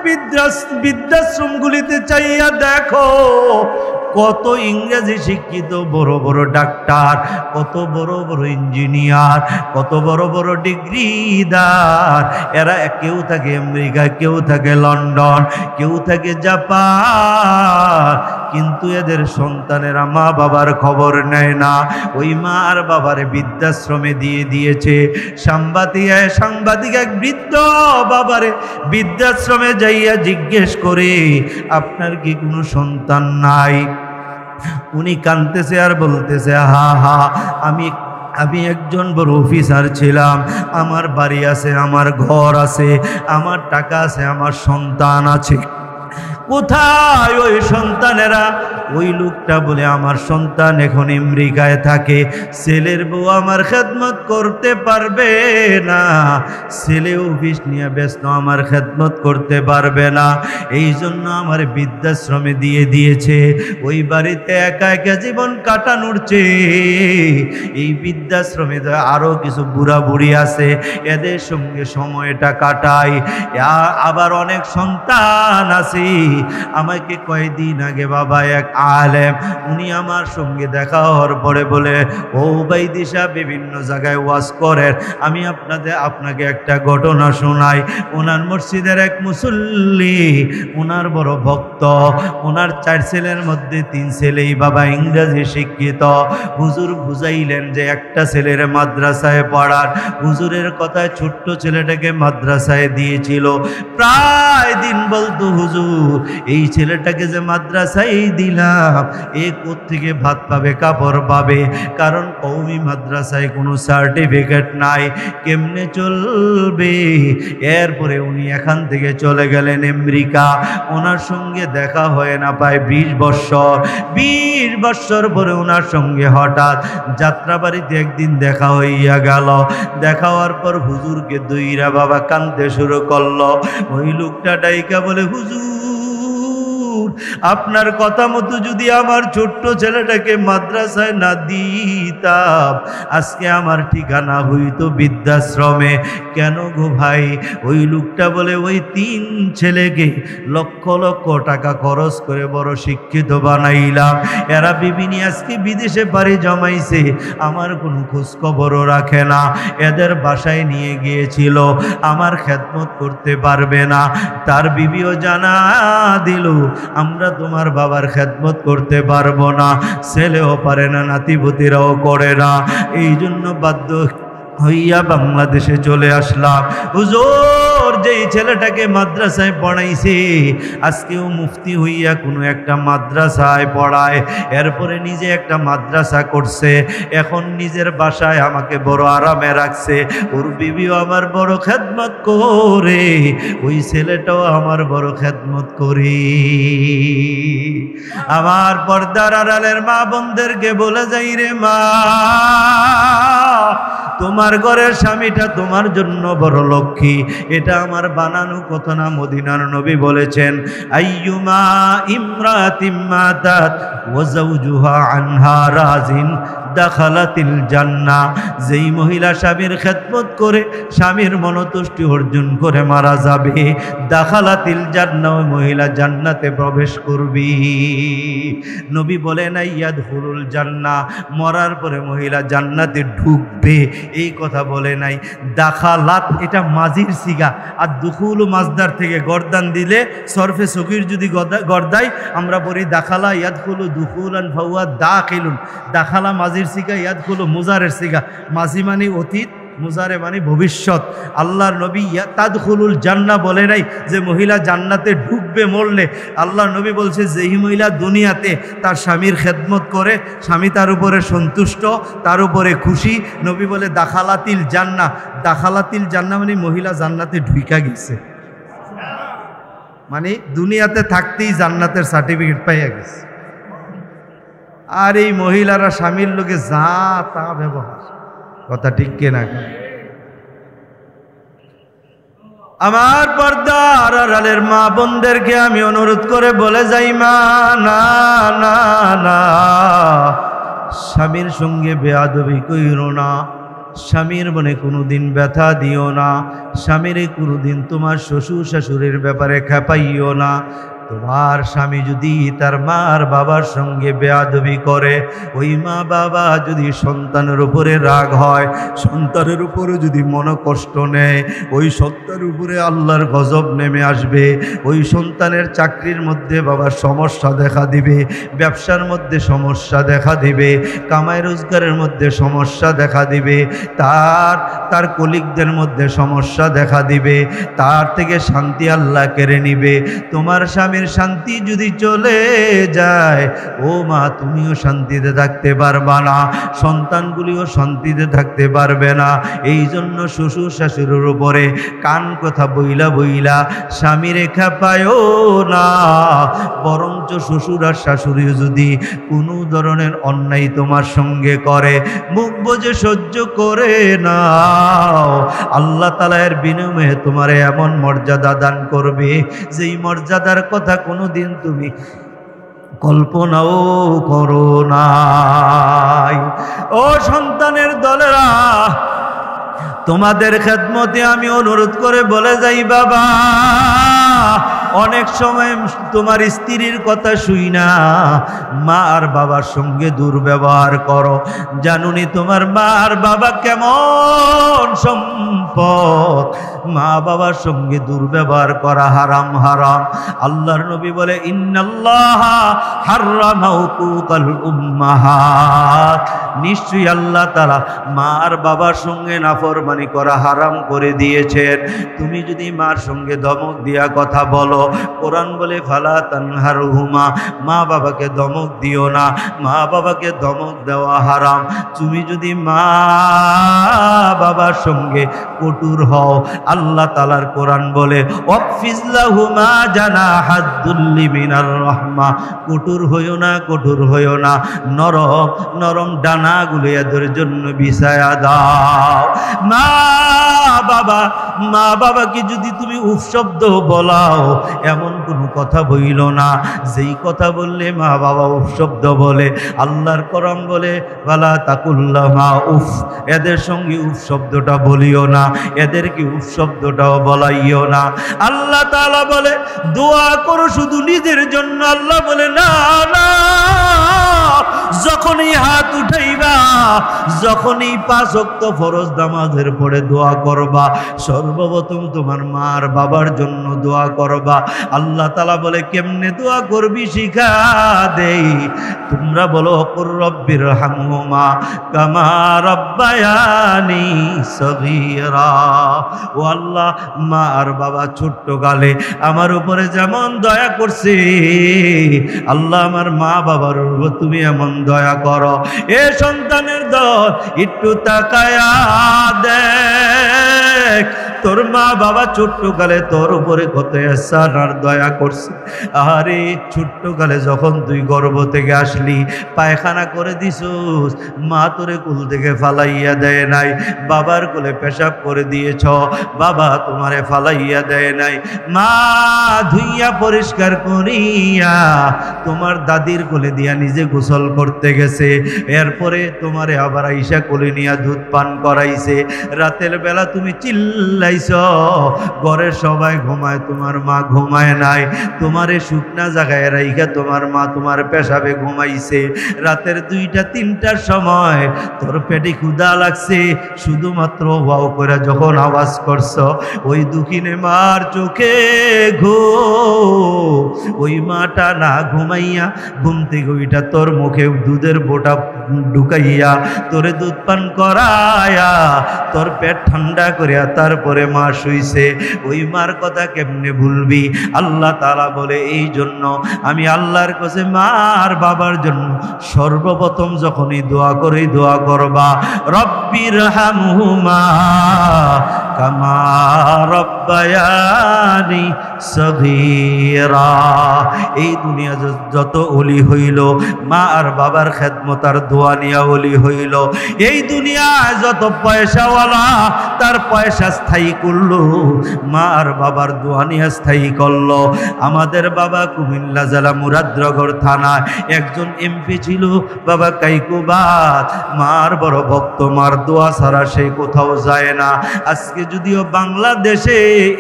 বৃদ্ধাশ্রমগুলিতে চাইয়া দেখো, কত ইংরেজি শিক্ষিত বড় বড় ডাক্তার, কত বড় বড় ইঞ্জিনিয়ার, কত বড় বড় ডিগ্রিদার, এরা কেউ থাকে আমেরিকা, কেউ থাকে লন্ডন, কেউ থাকে জাপান, কিন্তু এদের সন্তানেরা মা বাবার খবর নেয় না। ওই মা আর বাবার বৃদ্ধাশ্রমে দিয়ে দিয়েছে। সাংবাদিক এক বৃদ্ধ বাবারে বৃদ্ধাশ্রমে যাইয়া জিজ্ঞেস করে, আপনার কি কোনো সন্তান নাই? উনি কাঁদতেছে আর বলতেছে, হা হা, আমি একজন বড় অফিসার ছিলাম, আমার বাড়ি আছে, আমার ঘর আছে, আমার টাকা আছে, আমার সন্তান আছে, কোথায় ওই সন্তানেরা? ওই লোকটা বলে, আমার সন্তান এখন আমেরিকায় থাকে, ছেলের বউ আমার খেদমত করতে পারবে না, ছেলে অফিস নিয়ে ব্যস্ত, আমার খেদমত করতে পারবে না, এই জন্য আমার বৃদ্ধাশ্রমে দিয়ে দিয়েছে। ওই বাড়িতে একা একা জীবন কাটানোর চেয়ে এই বৃদ্ধাশ্রমে আরও কিছু বুড়া বুড়ি আছে, এদের সঙ্গে সময়টা কাটাই। আবার অনেক সন্তান আছে আমাকে কয়েকদিন আগে বাবা এক আলেম উনি আমার সঙ্গে দেখা হওয়ার পরে বলে, ও বাইদি সাহেব বিভিন্ন জায়গায় ওয়াজ করেন, আমি আপনাকে একটা ঘটনা শোনাই। ওনার মসজিদের এক মুসল্লি, ওনার বড় ভক্ত, ওনার 4 ছেলের মধ্যে 3 ছেলেই বাবা ইংরেজি শিক্ষিত। হুজুর বুঝাইলেন যে একটা ছেলের মাদ্রাসায় পড়ার। হুজুরের কথায় ছোট্ট ছেলেটাকে মাদ্রাসায় দিয়েছিল। প্রায় দিন বলতো, হুজুর এই ছেলেটাকে যে মাদ্রাসায় দিলাম এ কোত্থেকে ভাত পাবে, কাপড় পাবে, কারণ কওমি মাদ্রাসায় কোনো সার্টিফিকেট নাই, কেমনে চলবে। এরপরে উনি এখান থেকে চলে গেলেন আমেরিকা। ওনার সঙ্গে দেখা হয় না প্রায় 20 বছর। 20 বছর পরে ওনার সঙ্গে হঠাৎ যাত্রাবাড়িতে একদিন দেখা হইয়া গেল। দেখা হওয়ার পর হুজুরকে দইরা বাবা কাঁদতে শুরু করলো। ওই লোকটা ডাইকা বলে, হুজুর আপনার কথা মতো যদি আমার ছোট্ট ছেলেটাকে মাদ্রাসায় না দিতাম আজকে আমার ঠিকানা হইতো বৃদ্ধাশ্রমে। কেন গো ভাই? ওই লোকটা বলে, ওই 3 ছেলেকে লক্ষ লক্ষ টাকা খরচ করে বড় শিক্ষিত বানাইলাম, এরা বিভিন্ন আজকে বিদেশে পাড়ি জমাইছে, আমার কোনো খোঁজ খবরও রাখে না। এদের বাসায় নিয়ে গিয়েছিল, আমার খেদমত করতে পারবে না। তার বিবিও জানা দিল, আমরা তোমার বাবার খেদমত করতে পারবো না। ছেলেও পারে না, নাতিপুতিরাও করে না। এই জন্য বাধ্য হইয়া বাংলাদেশে চলে আসলাম। হুজুর যেই ছেলেটাকে মাদ্রাসায় পড়াইছে আজকেও মুফতি হইয়া কোনো একটা মাদ্রাসায় পড়ায়, এরপরে নিজে একটা মাদ্রাসা করছে, এখন নিজের বাসায় আমাকে বড় আরামে রাখছে। ওর বিবিও আমার বড় খেদমত করে, ওই ছেলেটাও আমার বড় খেদমত করে। আমার পর্দার আড়ালের মা বোনদেরকে বলে যাই রে মা, তোমার ঘরের স্বামীটা তোমার জন্য বড় লক্ষ্মী। এটা আমার বানানো কথা না, মদিনার নবী বলেছেন, আইয়ুমা ইমরাতিম মাতাত ওয়া যাওজুহা আনহা রাজিন দাখালাতিল জান্নাহ। যেই মহিলা স্বামীর খেদমত করে স্বামীর মনতুষ্টি অর্জন করে মারা যাবে, দাখালাতিল জান্নাহ, ওই মহিলা জান্নাতে প্রবেশ করবে। নবী বলেন ইয়াদখুলুল জান্নাহ, মরার পরে মহিলা জান্নাতে ঢুকবে, এই কথা বলে নাই। দাখালাত এটা মাজির সিগা, আর দুখুল মাজদার থেকে গর্দান দিলে সরফে সগীর যদি গর্দাই আমরা বলি দাখালা ইয়াদখুলু দুখুলান ফাওয়া দাখিলুন। দাখালা মাজির সিগা, ইয়াদখুলু মুজারের সিগা। মাজি মানে অতীত, মুজারে মানে ভবিষ্যৎ। আল্লাহর নবী তাদখুলুল জান্নাহ বলে নাই যে মহিলা জান্নাতে ঢুকবে মরলে। আল্লাহর নবী বলছে যেই মহিলা দুনিয়াতে তার স্বামীর খেদমত করে, স্বামী তার উপরে সন্তুষ্ট, তার উপরে খুশি, নবী বলে দাখালাতিল জান্নাহ। দাখালাতিল জান্নাহ মানে মহিলা জান্নাতে ঢুইকা গেছে, মানে দুনিয়াতে থাকতেই জান্নাতের সার্টিফিকেট পাইয়া গেছে। আর এই মহিলারা স্বামীর লোকে যা তা ব্যবহার, কথা ঠিক কিনা? আমার পর্দার আড়ালের মা বোনদেরকে আমি অনুরোধ করে বলে যাই, মা না না না, স্বামীর সঙ্গে বেয়াদবি কইরো না, স্বামীর মনে কোনোদিন ব্যথা দিও না, স্বামীর কোনোদিন তোমার শ্বশুর শাশুড়ির ব্যাপারে খেপাইও না। তোমার স্বামী যদি তার মার বাবার সঙ্গে বেয়াদবি করে, ওই মা বাবা যদি সন্তানের উপরে রাগ হয়, সন্তানের উপরে যদি মনোকষ্ট নেয়, ওই সন্তানের উপরে আল্লাহর গজব নেমে আসবে। ওই সন্তানের চাকরির মধ্যে বাবার সমস্যা দেখা দিবে, ব্যবসার মধ্যে সমস্যা দেখা দিবে, কামাই রোজগারের মধ্যে সমস্যা দেখা দিবে, তার কলিগদের মধ্যে সমস্যা দেখা দিবে, তার থেকে শান্তি আল্লাহ কেড়ে নিবে। তোমার স্বামী শান্তি যদি চলে যায়, ও মা তুমিও শান্তিতে থাকতে পারবা না, সন্তানগুলিও শান্তিতে থাকতে পারবে না। এই জন্য শ্বশুর শাশুড়ির উপরে কান কথা বইলা বইলা স্বামীরে খেপায়ও না, বরঞ্চ শ্বশুর আর শাশুড়িও যদি কোনো ধরনের অন্যায় তোমার সঙ্গে করে, মুখ বুজে সহ্য করে নাও। আল্লাহ তাআলা এর বিনিময়ে তোমার এমন মর্যাদা দান করবে যেই মর্যাদার কথা কোনোদিন তুমি কল্পনাও করো নাই। ও সন্তানের দলেরা, তোমাদের খেদমতে আমি অনুরোধ করে বলে যাই, বাবা অনেক সময় তোমার স্ত্রীর কথা শুই না মা আর বাবার সঙ্গে দুর্ব্যবহার করো। জানুনি তোমার মা আর বাবা কেমন সম্পদ, মা বাবার সঙ্গে দুর্ব্যবহার করা হারাম হারাম। আল্লাহর নবী বলে ইন্নাল্লাহা হাররামা উকুকাল উম্মাহাত, নিশ্চয়ই আল্লাহ তাআলা মা আর বাবার সঙ্গে নাফরমানি করা হারাম করে দিয়েছেন। তুমি যদি মার সঙ্গে ধমক দিয়া কথা বলো, কোরআন বলে ফালা তানহারহুমা, মা বাবাকে ধমক দিও না, মা বাবাকে ধমক দেওয়া হারাম। তুমি যদি মা বাবার সঙ্গে কঠোর হও, আল্লাহ তাআলার কোরআন বলে ওয়াকফিজ লাহুমা জানাহাদ-দুল্লি মিনার রাহমা, কঠোর হইও না, কঠোর হইও না, নরম নরম ডানাগুলো এদের জন্য বিছায়া দাও। মা বাবাকে যদি তুমি উফ শব্দ বলাও, এমন কোনো কথা বইল না যেই কথা বললে মা বাবা উফ শব্দ বলে। আল্লাহর কোরআন বলে ওয়ালা তাকুল্লামা উফ, এদের সঙ্গে উফ শব্দটা বলিও না, এদেরকে উফ শব্দটাও বলাইও না। আল্লাহ তাআলা বলে দোয়া করো শুধু নিজের জন্য। আল্লাহ বলে না না, যখনই হাত উঠাইবা, যখনই 5 ওয়াক্ত ফরজ নামাজের পরে দোয়া করবা, সর্বপ্রথম তোমার মা আর বাবার জন্য দোয়া করবা। আল্লাহ তাআলা বলে কেমনে দোয়া করবি শিখা দেই। তোমরা বলো কুর রব্বির হামহুমা কামা রাব্বায়ানি সগীরা, ও আল্লাহ মা আর বাবা ছোট্ট কালে আমার উপরে যেমন দয়া করছে, আল্লাহ আমার মা বাবার উপর তুমি এমন দয়া করো। এ সন্তানের দল একটু তাকায়া দেখ, তোর মা বাবা ছোট্ট কালে তোর উপরে কত ihsan আর দয়া করছে। আরে ছোট্ট কালে যখন তুই গর্ভ থেকে আসলি, পায়খানা করে দিছস, মা তোরে কুল থেকে ফালাইয়া দেয় নাই, বাবার কোলে পেশাব করে দিয়েছ, বাবা তোমারে ফালাইয়া দেয় নাই। মা ধুইয়া পরিষ্কার করিয়া তোমার দাদির কোলে দিয়া নিজে গোসল করতে গেছে, এরপরে তোমারে আবার আইসা কোলে নিয়া দুধ পান করাইছে। রাতের বেলা তুমি চিল্লাইছ, ঘরের সবাই ঘুমায়, তোমার মা ঘুমায় নাই, তোমারে শুকনা জায়গায় রাইখা তোমার মা তোমার পেশাবে ঘুমাইছে। রাতের 2টা-3টার সময় তোর পেটে ক্ষুধা লাগছে, শুধুমাত্র ওয়াও করে যখন আওয়াজ করছ, ওই দুঃখিনে মার চোখে ঘুম, ওই মাটা না ঘুমাইয়া ঘুম থেকে ওইটা তোর মুখে দুধের বোটা ঢুকাইয়া তোরে দুধ পান করায়া তোর পেট ঠান্ডা করিয়া তারপরে মা শুইছে। ওই মার কথা কেমনে ভুলবি? আল্লাহ তাআলা বলে এই জন্য আমি আল্লাহর কাছে মা আর বাবার জন্য সর্বপ্রথম যখনই দোয়া করি, দোয়া করবা রব্বির হামহুমা কামা রব্বায়ানি সগীরা। এই দুনিয়া যত ওলি হইল, মা আর বাবার খেদমত আর দোয়া নিয়া ওলি হইল। এই দুনিয়ায় যত পয়সাওয়ালা তার পয়সা স্থায়ী করলো, মা আর বাবার দোয়া নিয়া স্থায়ী করলো। আমাদের বাবা কুমিল্লা জেলা মুরাদনগর থানায় একজন এমপি ছিল, বাবা কাইকুবাদ, মার বড় ভক্ত, মার দোয়া ছাড়া সে কোথাও যায় না। আজকে যদিও বাংলাদেশে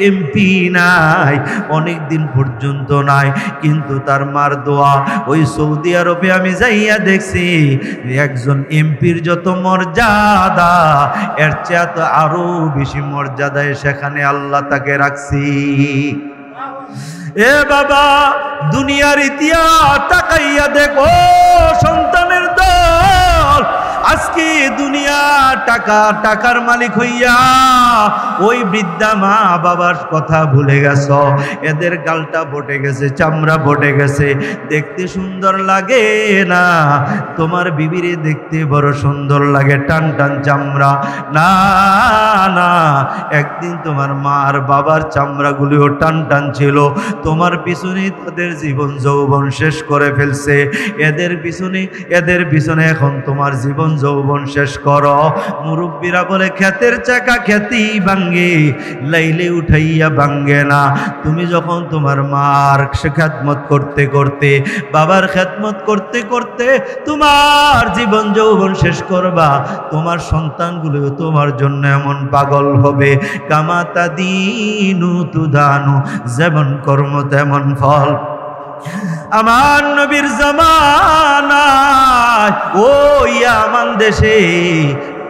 এমপি নাই, অনেক দিন পর্যন্ত নাই, কিন্তু তার মার দোয়া। ওই সৌদি আরবে আমি যাইয়া দেখছি একজন এমপির যত মর্যাদা, এর চেয়ে তো আরো বেশি মর্যাদায় সেখানে আল্লাহ তাকে রাখছি। এ বাবা, দুনিয়ার ইতিহাস তাকাইয়া দেখো সন্তানের দল। আজকে দুনিয়া টাকা, টাকার মালিক হইয়া ওই বৃদ্ধা মা বাবার কথা ভুলে গেছ। এদের গালটা বটে গেছে, চামড়া বটে গেছে, দেখতে সুন্দর লাগে না। তোমার বিবিরে দেখতে বড় সুন্দর লাগে, টান টান চামড়া। না না, একদিন তোমার মা আর বাবার চামড়াগুলিও টান টান ছিল, তোমার পিছনে তাদের জীবন যৌবন শেষ করে ফেলছে। এদের পিছনে এখন তোমার জীবন যৌবন শেষ করো। মুরব্বীরা বলে ক্ষেতের চাকা ক্ষেতেই ভাঙ্গে, লাইলে উঠাইয়া ভাঙ্গে না। তুমি যখন তোমার মার খেদমত করতে করতে, বাবার খেদমত করতে করতে তোমার জীবন যৌবন শেষ করবা, তোমার সন্তানগুলো তোমার জন্য এমন পাগল হবে। কামাতা দিনু তুদানু, যেমন কর্ম তেমন ফল। আমার নবীর জামানায় ওই ইয়ামান দেশে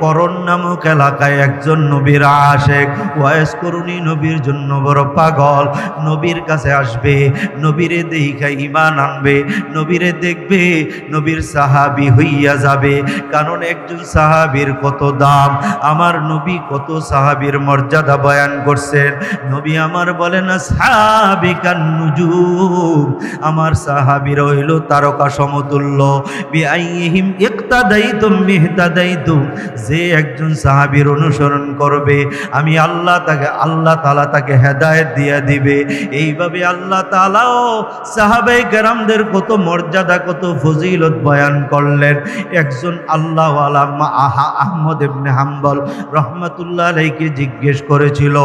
করণ নামক এলাকায় একজন নবীর আশেক, ওয়াইস করুনি নবীর জন্য বড় পাগল। নবীর কাছে আসবে, নবীরে দেখা ঈমান আনবে, নবীরে দেখবে, নবীর সাহাবী হইয়া যাবে। কারণ একজন সাহাবীর কত দাম, আমার নবী কত সাহাবীর মর্যাদা বয়ান করছেন। নবী আমার বলেন আসহাবিকান নুজুম, আমার সাহাবীরা হইল তারকা সমতুল্য। বিআইহিম ইক্তাদাইতুম বিহতাদাইতুম, যে একজন সাহাবীর অনুসরণ করবে আমি আল্লাহ তাআলা তাকে হেদায়েত দিয়ে দিবে। এইভাবে আল্লাহ তাআলাও সাহাবায়ে কেরামদের কত মর্যাদা কত ফজিলত বয়ান করলেন। একজন আল্লাহওয়ালা আহমদ ইবনে হাম্বল রহমাতুল্লাহ আলাইহি জিজ্ঞেস করেছিল,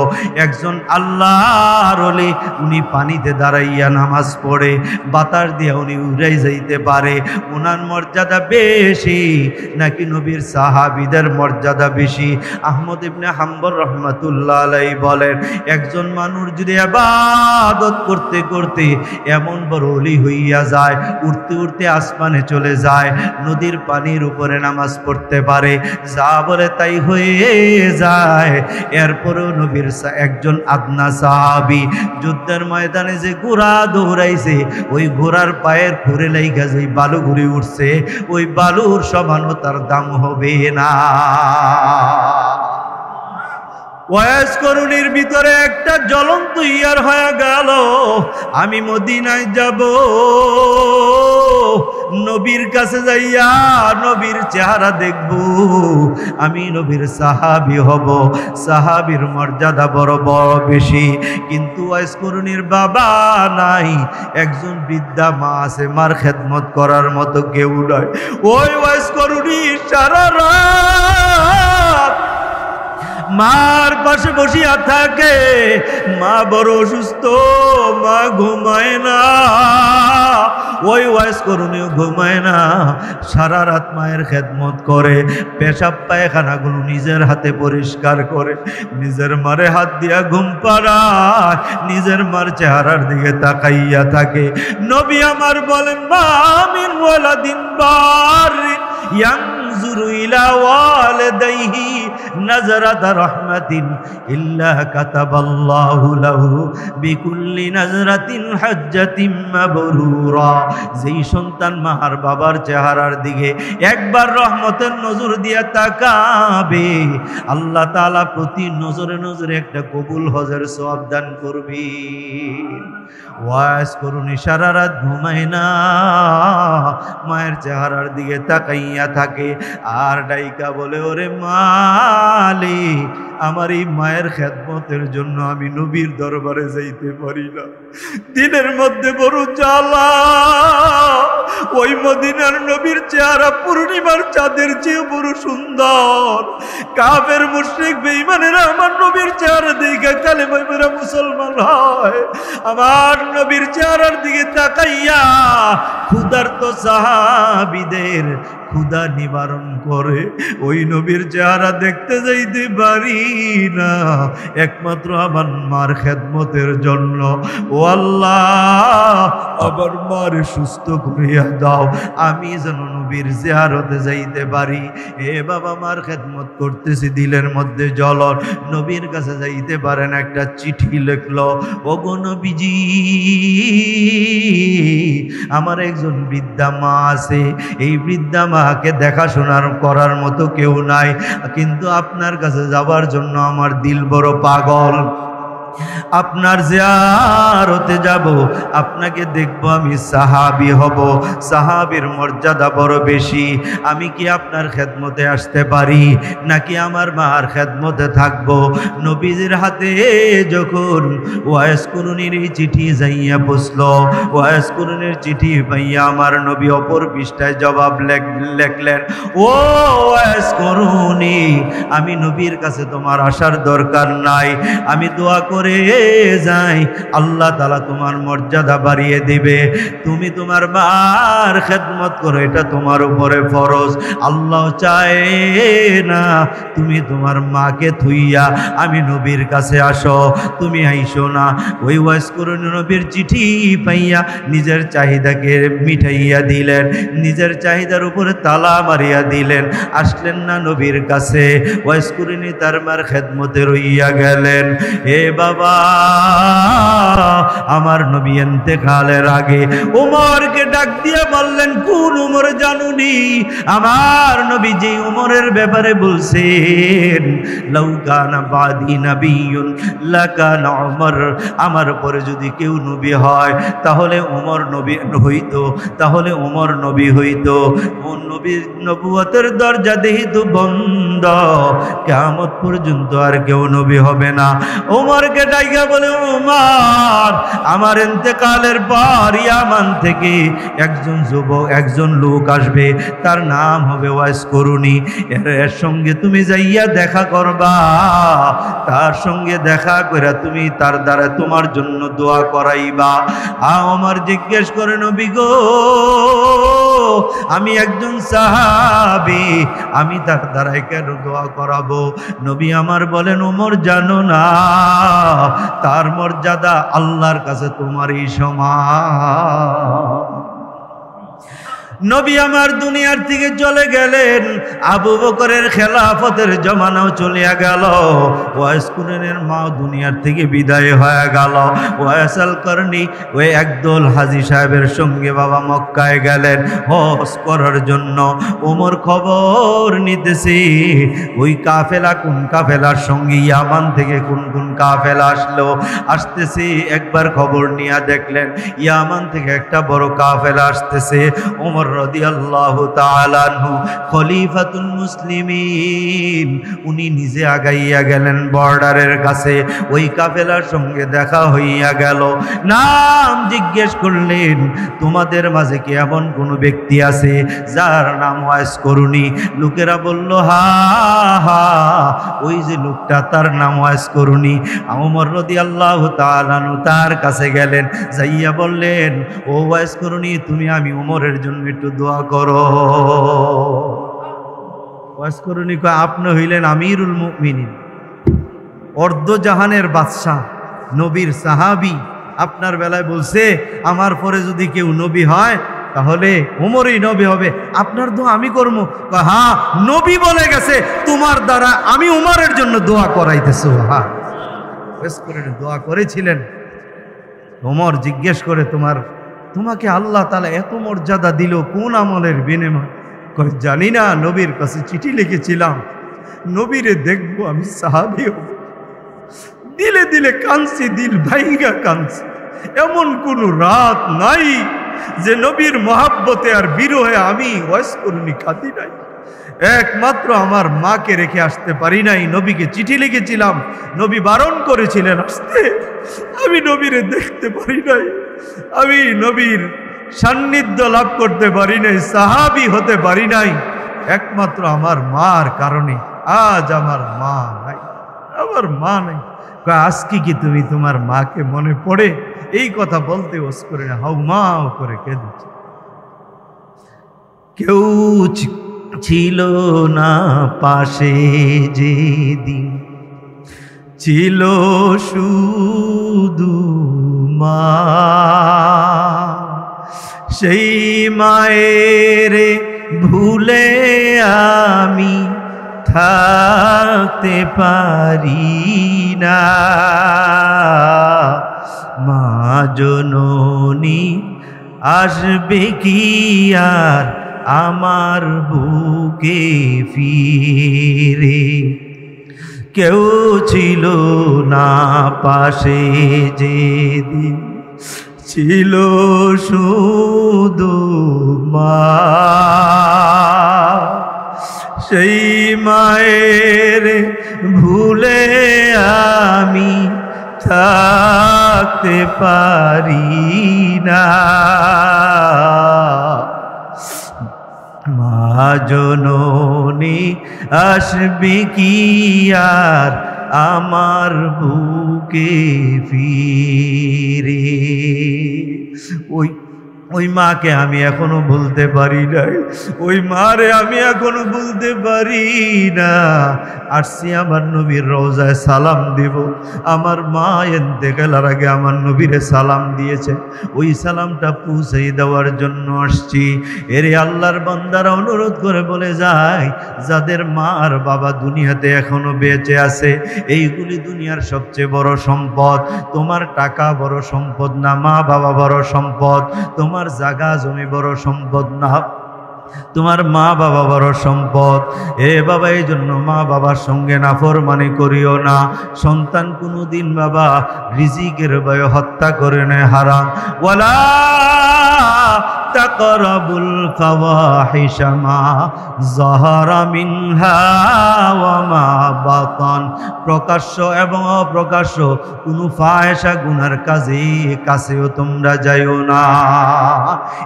একজন আল্লাহর ওলি উনি পানিতে দাঁড়াইয়া নামাজ পড়ে, বাতাস দিয়ে উনি উড়াই যাইতে পারে, ওনার মর্যাদা বেশি নাকি নবীর সাহাবীদের মর্যাদা বেশি? আহমদ ইবনে হাম্বল রহমাতুল্লাহ আলাইহি বলেন, একজন মানুষ যদি ইবাদত করতে করতে এমন বড় ওলি হইয়া যায়, উঠতে উঠতে আসমানে চলে যায়, নদীর পানির উপরে নামাজ পড়তে পারে, যা বলে তাই হয়ে যায়। এরপরেও নবীর একজন আদনা সাহাবী যুদ্ধের ময়দানে যে ঘোড়া দৌড়াইছে, ওই ঘোড়ার পায়ের খুরে লাইগা যে বালু ঘুরে উঠছে, ওই বালুর সমানও তার দাম হবে না। ওয়াইস করুনির ভিতরে একটা জ্বলন্ত ইয়ার হয়ে গেল, আমি মদিনায় যাব, নবীর কাছে যাইয়া নবীর চেহারা দেখব, আমি নবীর সাহাবী হব। সাহাবীর মর্যাদা বড় বড় বেশি, কিন্তু ওয়াইস করুনির বাবা নাই, একজন বৃদ্ধা মা আছে, মার খেদমত করার মতো কেউ নয়। ওই ওয়াইস করুনি সারা রাত মার পাশে বসিয়া থাকে, মা বড় অসুস্থ, মা ঘুমায় না, ওই ওয়াইস করুনিও ঘুমায় না, সারা রাত মায়ের খেদমত করে, পেশাব পায়খানাগুলো নিজের হাতে পরিষ্কার করে, নিজের মারে হাত দিয়া ঘুম পাড়ায়, নিজের মার চেহারার দিকে তাকাইয়া থাকে। নবী আমার বলেন, মা মিন ওয়ালাদিন বারিন ইয়ানজুরু ইলা ওয়ালিদাইহি নাজরাতা রাহমাতিন ইল্লা কাতাবাল্লাহু লাহু বিকুল্লি নাজরাতিন হাজ্জাতিন মাবরুরা। যেই সন্তান মার বাবার চেহারার দিকে একবার রহমতের নজর দিয়া তাকাবে, আল্লাহ তাআলা প্রতি নজরে নজরে একটা কবুল হজের সওয়াব দান করবেন। ওয়াইস করুনি সারা রাত ঘুমায় না, মায়ের চেহারার দিকে তাকাইয়া থাকে, আর ডাইকা বলে, ওরে মালিক, আমার এই মায়ের খেদমতের জন্য আমি নবীর দরবারে যাইতে পারি না, দিনের মধ্যে বড় জ্বালা। ওই মদিনার নবীর চেহারা পূর্ণিমার চাঁদের চেয়ে বড় সুন্দর। কাফের মুশরিক বেঈমানেরা আমার নবীর চেহারা দেখে কালেমা পড়ে মুসলমান হয়। আমার নবীর চেহারার দিকে তাকাইয়া ক্ষুধার্ত সাহাবীদের ক্ষুধা নিবারণ করে। ওই নবীর চেহারা দেখতে যাইতে পারি না, একমাত্র আমার মার খেদমতের জন্য। ও আল্লাহ, আবার মার সুস্থ করিয়া দাও, আমি যেন নবীর জিয়ারতে যাইতে পারি। এ বাবা, মার খেদমত করতেছি, দিলের মধ্যে জ্বলন, নবীর কাছে যাইতে পারেন, একটা চিঠি লিখলো, ওগো নবীজি, আমার একজন বৃদ্ধা মা আছে, এই বৃদ্ধা মাকে দেখাশোনার করার মতো কেউ নাই, কিন্তু আপনার কাছে যাবার জন্য আমার দিল বড় পাগল। আপনার জিয়ারতে যাব, আপনাকে দেখব, আমি সাহাবী হব। সাহাবীর মর্যাদা বড় বেশি। আমি কি আপনার খেদমতে আসতে পারি, নাকি আমার মার খেদমতে থাকব? নবীজির হাতে যখন ওয়াইস কুরুনির চিঠি যাইয়া পৌঁছল, ওয়াইস কুরুনির চিঠি পাইয়া আমার নবী অপর পৃষ্ঠায় জবাব লেখলেন, ও ওয়াইস কুরুনি, আমি নবীর কাছে তোমার আসার দরকার নাই, আমি দোয়া করে যাই, আল্লাহ তাআলা তোমার মর্যাদা বাড়িয়ে দিবে। তুমি তোমার মার খেদমত করো, এটা তোমার উপরে ফরজ। আল্লাহ চায় না তুমি তোমার মাকে থুইয়া আমি নবীর কাছে আসো, তুমি আইসো না। ওই ওয়াইস কুরুনি নবীর চিঠি পাইয়া নিজের চাহিদাকে মিটাইয়া দিলেন, নিজের চাহিদার উপরে তালা মারিয়া দিলেন, আসলেন না নবীর কাছে। ওয়াইস কুরুনি তার মার খেদমতে রইয়া গেলেন। এ বাবা, আমার নবী ইন্তেকালের আগে ওমরকে ডাক দিয়ে বললেন, কোন ওমর জানুনি? আমার নবী যে ওমরের ব্যাপারে বলছেন, লাউ কানা বাদি নাবিয়্যুন লাকানা ওমর, আমার পরে যদি কেউ নবী হয় তাহলে ওমর নবী হইতো, তাহলে ওমর নবী হইতো। ও নবীর নবুয়তের দরজা যেহেতু বন্ধ, কিয়ামত পর্যন্ত আর কেউ নবী হবে না। ওমরকে ডাইকা বলে, ওমর, আমার ইন্তেকালের পর ইয়ামান থেকে একজন যুবক, একজন লোক আসবে, তার নাম হবে ওয়াইস কুরুনি। এর সঙ্গে তুমি যাইয়া দেখা করবা, তার সঙ্গে দেখা করে তুমি তার দ্বারা তোমার জন্য দোয়া করাইবা। ওমর জিজ্ঞেস করে, নবী গো, আমি একজন সাহাবী, আমি তার দ্বারাই কেন দোয়া করাবো? নবী আমার বলেন, ওমর জানো না, তার মর্যাদা আল্লাহর কাছে তোমারই সমান। নবী আমার দুনিয়ার থেকে চলে গেলেন, আবু বকরের খেলাফতের জমানাও চলিয়া গেল, ওয়াইস কুরুনির মাও দুনিয়ার থেকে বিদায় হয়ে গেল। ওয়াইস আল করনি ওই একদল হাজী সাহেবের সঙ্গে বাবা মক্কায় গেলেন হজ করার জন্য। ওমর খবর নিতেছে, ওই কাফেলা কোন কাফেলার সঙ্গে, ইয়ামান থেকে কোন কোন কাফেলা আসলো, আসতেছে। একবার খবর নিয়ে দেখলেন ইয়ামান থেকে একটা বড় কাফেলা আসতেছে। ওমর রাদিয়াল্লাহু তাআলা আনহু খলিফাতুল মুসলিমিন, উনি নিজে আগাইয়া গেলেন বর্ডারের কাছে। ওই কাফেলার সঙ্গে দেখা হইয়া গেল, নাম জিজ্ঞেস করলেন, তোমাদের মাঝে কি এমন কোনো ব্যক্তি আছে যার নাম ওয়াইস কুরুনি? লোকেরা বলল, হা হা, ওই যে লোকটা, তার নাম ওয়াইস কুরুনি। ওমর রাদিয়াল্লাহু তাআলা আনহু তার কাছে গেলেন, যাইয়া বললেন, ও ওয়াইস কুরুনি, তুমি আমি ওমরের জন্য একটু দোয়া করো। ওয়াইস কুরুনি কয়, আপনি হইলেন আমিরুল মুমিনিন, অর্ধজাহানের বাদশাহ, নবীর সাহাবী, আপনার বেলায় বলছে আমার পরে যদি কেউ নবী হয় তাহলে ওমরই নবী হবে, আপনার দোয়া আমি করব? হ্যাঁ, নবী বলে গেছে তোমার দ্বারা আমি ওমরের জন্য দোয়া করাইতেছো। হ্যাঁ, ওয়াইস কুরুনি দোয়া করেছিলেন। ওমর জিজ্ঞেস করে, তোমাকে আল্লাহ তাআলা এত মর্যাদা দিল কোন আমলের বিনিময়? কয়, জানি না, নবীর কাছে চিঠি লিখেছিলাম, নবীরে দেখবো, আমি সাহাবী হব। দিলে দিলে কাঁদছি, দিল ভাইঙ্গা কাঁদছি। এমন কোন রাত নাই যে নবীর মহাব্বতে আর বিরহে আমি ওয়াইস কুরুনি কাঁদি নাই। একমাত্র আমার মাকে রেখে আসতে পারি নাই, নবীকে চিঠি লিখেছিলাম, নবী বারণ করেছিলেন আসতে, আমি নবীরে দেখতে পারি নাই, আমি নবীর সান্নিধ্য লাভ করতে পারি নাই, সাহাবী হতে পারি নাই, একমাত্র আমার মার কারণে। আজ আমার মা নাই, আমার মা নাই। আজকে কি তুমি তোমার মাকে মনে পড়ে? এই কথা বলতে ওয়াইস কুরুনি হাউমাউ করে কেঁদেছে। কেউ ছিল না পাশে, যেদিন ছিল শুধু মা, সেই মায়ের ভুলে আমি থাকতে পারি না। মা জননী আসবে কি আর আমার বুকে ফিরে, কেউ ছিল না পাশে যেদিন, ছিল শুধু মা। সেই মায়ের ভুলে আমি থাকতে পারি না। মা জননী আসবে কি আর আমার বুকে ফিরে। ওই মাকে আমি এখনো ভুলতে পারি নাই, ওই মারে আমি এখনো ভুলতে পারি না। আসছি আমার নবীর রওজায় সালাম দিব। আমার মা ইন্তেকালের আগে আমার নবীরে সালাম দিয়েছে, ওই সালামটা পৌঁছে দেওয়ার জন্য আসছি। এরে আল্লাহর বান্দারা অনুরোধ করে বলে যায়, যাদের মা আর বাবা দুনিয়াতে এখনো বেঁচে আছে, এইগুলি দুনিয়ার সবচেয়ে বড় সম্পদ। তোমার টাকা বড় সম্পদ না, মা বাবা বড় সম্পদ। তোমার জায়গা জমি বড় সম্পদ না, তোমার মা বাবা বড় সম্পদ। এ বাবা, এই জন্য মা বাবার সঙ্গে নাফরমানি করিও না। সন্তান কোনোদিন বাবা রিজিকের ভয়ে হত্যা করে নেয় হারাম। ওয়ালা তাকরাবুল ফাওয়াহিশা মা যাহারা মিনহা ওয়া মা বাতান। প্রকাশ্য এবং অপ্রকাশ্য কোনো ফাহিশা গুনার কাছেও তোমরা যাইও না।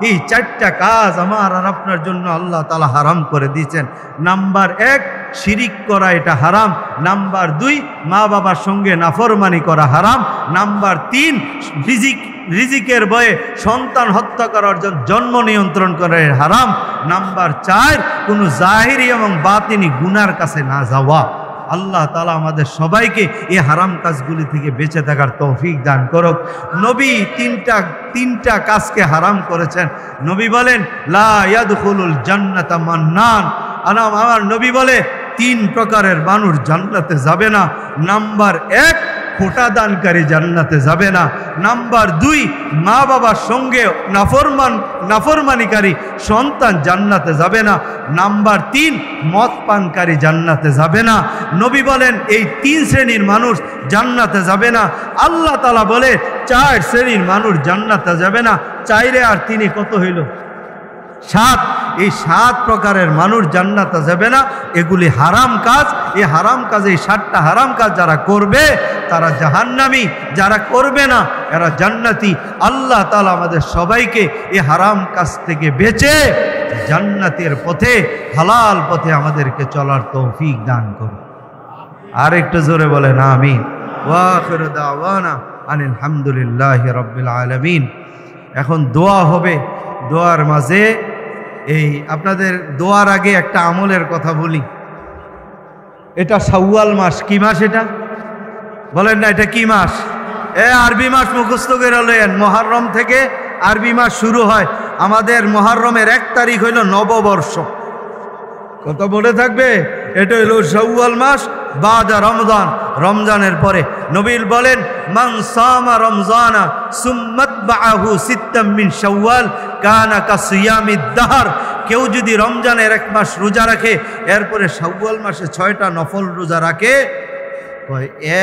এই চারটা কাজ আমার আর আপনার জন্য আল্লাহ তাআলা হারাম করে দিয়েছেন। নাম্বার 1, শিরিক করা, এটা হারাম। নাম্বার 2, মা বাবার সঙ্গে নাফরমানি করা হারাম। নাম্বার 3, রিজিকের ভয়ে সন্তান হত্যা করার জন্য জন্ম নিয়ন্ত্রণ করা হারাম। নাম্বার 4, কোনো জাহিরি এবং বাতিনি গুনার কাছে না যাওয়া। আল্লাহ তাআলা আমাদের সবাইকে এই হারাম কাজগুলি থেকে বেঁচে থাকার তৌফিক দান করুক। নবী তিনটা কাজকে হারাম করেছেন। নবী বলেন, লা ইয়াদখুলুল জান্নাতা মান্নান। আমার নবী বলে 3 প্রকারের মানুষ জান্নাতে যাবে না। নাম্বার 1, খোটা দানকারী জান্নাতে যাবে না। নাম্বার 2, মা বাবার সঙ্গে নাফরমানিকারী সন্তান জান্নাতে যাবে না। নাম্বার 3, মদ পানকারী জান্নাতে যাবে না। নবী বলেন এই 3 শ্রেণীর মানুষ জান্নাতে যাবে না। আল্লাহ তাআলা বলে 4 শ্রেণীর মানুষ জান্নাতে যাবে না। 4 আর 3 কত হইল? 7। এই 7 প্রকারের মানুষ জান্নাতে যাবে না। এগুলি হারাম কাজ। এই হারাম কাজে, এই 7টা হারাম কাজ যারা করবে তারা জাহান্নামী, যারা করবে না এরা জান্নাতি। আল্লাহ তাআলা আমাদের সবাইকে এই হারাম কাজ থেকে বেঁচে জান্নাতের পথে, হালাল পথে আমাদেরকে চলার তৌফিক দান করুন। আর একটু জোরে বলেন আমিন। ওয়া আখিরু দাওয়ানা আনিল হামদুলিল্লাহি রাব্বিল আলামিন। এখন দোয়া হবে। দোয়ার মাঝে এই আপনাদের দোয়ার আগে একটা আমলের কথা বলি। এটা শাওয়াল মাস। কি মাস এটা? বলেন না, এটা কি মাস? আরবি মাস মুখস্থ করে লয়েন। মুহররম থেকে আরবি মাস শুরু হয়। আমাদের মুহররমের 1 তারিখ হইল নববর্ষ। কত বলে থাকবে? এটা হইল শাওয়াল মাস বাদা রমজান, রমজানের পরে। নবী বলেন, মান সামা রমজানা সুম্মাতবাহু সিত্তাম মিন শাওয়াল কানা কাসিয়ামিদ দাহর। কেউ যদি রমজানের 1 মাস রোজা রাখে, এরপরে শাওয়াল মাসে 6টা নফল রোজা রাখে,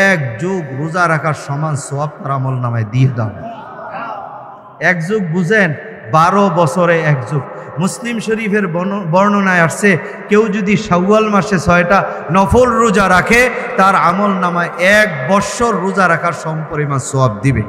1 যুগ রোজা রাখার সমান সওয়াব তার আমল নামায় দিয়ে দাও। 1 যুগ বুঝেন? 12 বছরে 1 যুগ। মুসলিম শরীফের বর্ণনায় আসছে, কেউ যদি শাওয়াল মাসে 6টা নফল রোজা রাখে, তার আমল নামায় 1 বছর রোজা রাখার সমপরিমাণ সওয়াব দিবে।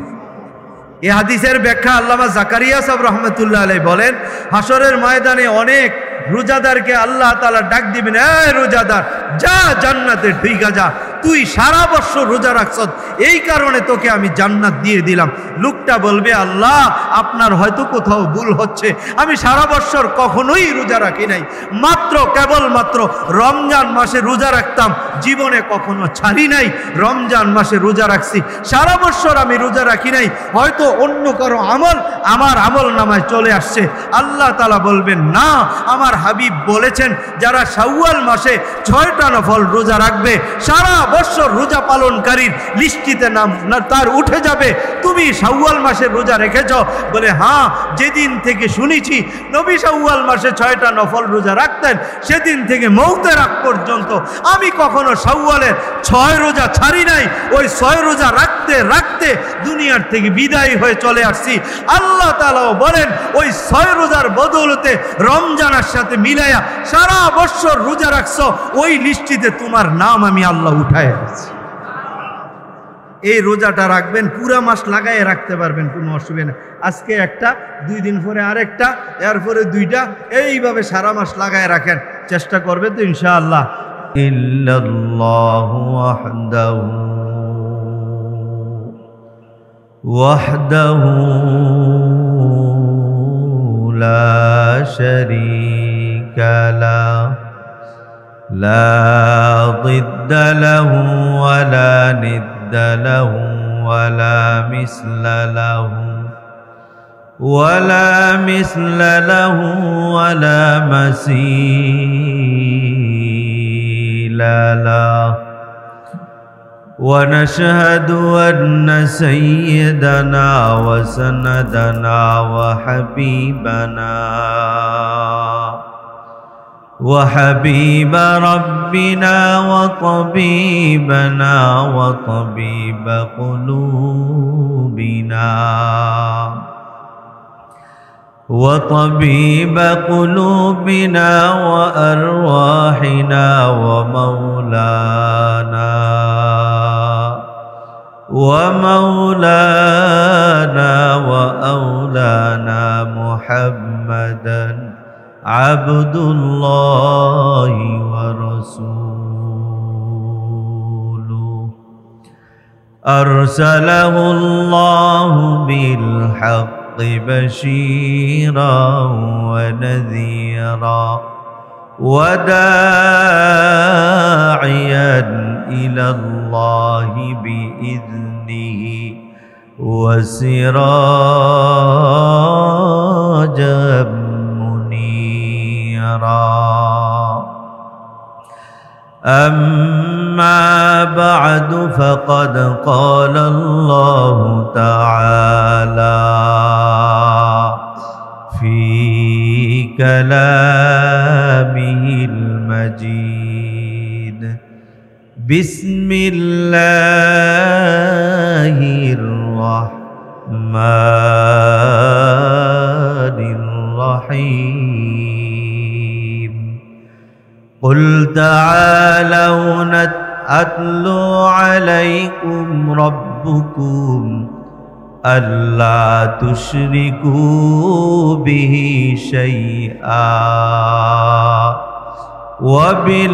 এই হাদিসের ব্যাখ্যা আল্লামা জাকারিয়া সাহেব রহমতুল্লাহ আলাইহি বলেন, হাসরের ময়দানে অনেক রোজাদারকে আল্লাহ তাআলা ডাক দিবেন, এই রোজাদার, যা জান্নাতে ঢুইকা যা, তুই সারা বছর রোজা রাখছস, এই কারণে তোকে আমি জান্নাত দিয়ে দিলাম। লোকটা বলবে, আল্লাহ আপনার হয়তো কোথাও ভুল হচ্ছে, আমি সারা বছর কখনোই রোজা রাখি নাই, কেবলমাত্র রমজান মাসে রোজা রাখতাম, জীবনে কখনো ছাড়ি নাই, রমজান মাসে রোজা রাখছি, সারা বছর আমি রোজা রাখি নাই, হয়তো অন্য কারো আমল আমার আমল নামায় চলে আসছে। আল্লাহ তাআলা বলবেন, না, আমার হাবিব বলেছেন যারা শাওয়াল মাসে 6টা নফল রোজা রাখবে, সারা বছর রোজা পালনকারীর লিস্টিতে নাম তার উঠে যাবে। তুমি শাওয়াল মাসের রোজা রেখেছ? বলে হ্যাঁ, যেদিন থেকে শুনেছি নবী শাওয়াল মাসে 6টা নফল রোজা রাখতেন, সেদিন থেকে মৌতের আগ পর্যন্ত আমি কখনো শাওয়ালের 6 রোজা ছাড়ি নাই। ওই 6 রোজা রাখতে রাখতে দুনিয়ার থেকে বিদায় হয়ে চলে আসছি। আল্লাহ তাআলাও বলেন ওই 6 রোজার বদৌলতে রমজানের সাথে মিলাইয়া সারা বছর রোজা রাখছো, ওই লিস্টিতে তোমার নাম আমি আল্লাহ উঠায় দিচ্ছি। এই রোজাটা রাখবেন, পুরা মাস লাগায় রাখতে পারবেন, কোনো অসুবিধা নেই। আজকে একটা, 2 দিন পরে আরেকটা, এরপরে 2টা, এইভাবে সারা মাস লাগায় রাখেন। চেষ্টা করবে তো ইনশাআল্লাহ। ইল্লাল্লাহু ওয়াহদাহু লা শারীকা লাহু লা দিদ্দা লাহু ওয়া লা নিদ্দা লাহু ওয়া লা মিসলা লাহু ولا مثل له ولا مثيل له ونشهد أن سيدنا وسندنا وحبيب ربنا وطبيبنا وطبيب قلوبنا وأرواحنا وأولانا محمدا عبد الله ورسوله أرسله الله بالحق بشيرا ونذيرا وداعيا إلى الله بإذنه وسراجا منيرا. أما بعد فقد قال الله تعالى في كلامه المجيد: بسم الله الرحمن الرحيم. قل تعالوا أتلو عليكم ربكم ألا تشركوا به شيئا وبالوالدين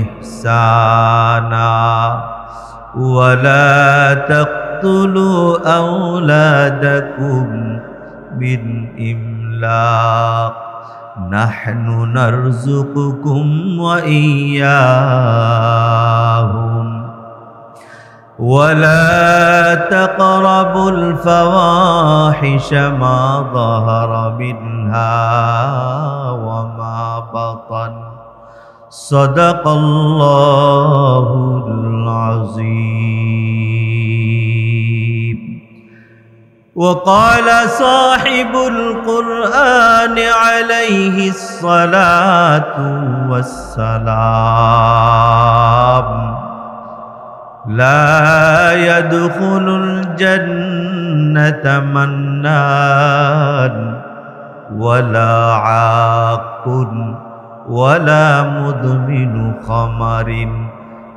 إحسانا ولا تقتلوا أولادكم من إملاق نحن نرزقكم وإياهم ولا تقربوا الفواحش ما ظهر منها وما بطن صدق الله العظيم. وقال صاحب القرآن عليه الصلاة والسلام: لا يدخل الجنة منان ولا عاق ولا مدمن خمر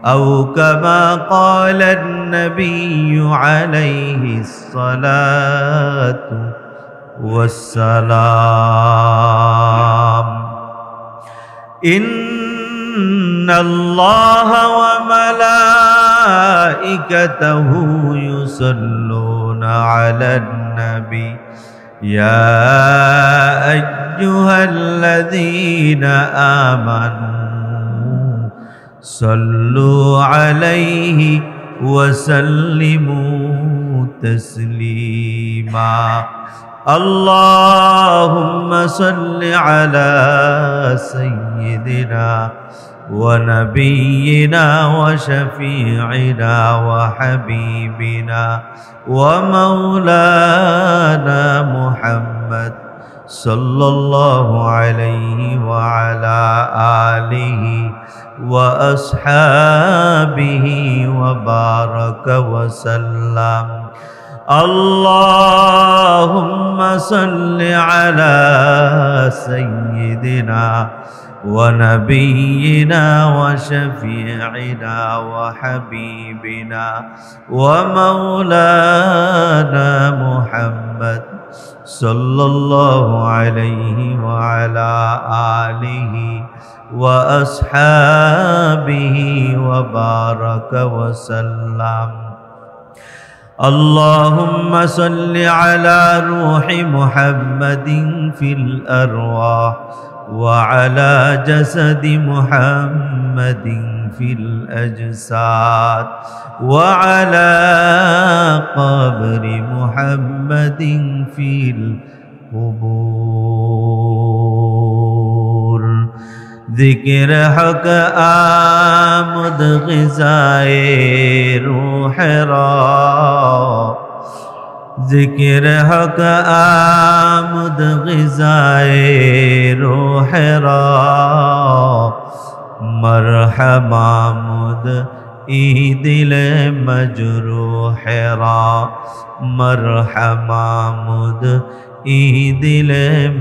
أو كما قال النبي عليه الصلاة والسلام. إن الله وملائكته يصلون على النبي يا أيها الذين آمنوا صلوا عليه وسلموا تسليما. اللهم صل على سيدنا ونبينا وشفيعنا وحبيبنا ومولانا محمد صلى الله عليه وعلى آله وأصحابه وبارك وسلم. اللهم صل على سيدنا ونبينا وشفيعنا وحبيبنا ومولانا محمد صلى الله عليه وعلى آله وأصحابه وبارك وسلم. اللهم صل على روح محمد في الأرواح وعلى جسد محمد في الأجساد وعلى قبر محمد في القبور. ذکر حق آمد غذائے روح را، ذکر حق آمد غذائے روح را، مرحبا مد ای دل مجروح را، مرحبا مد ای دل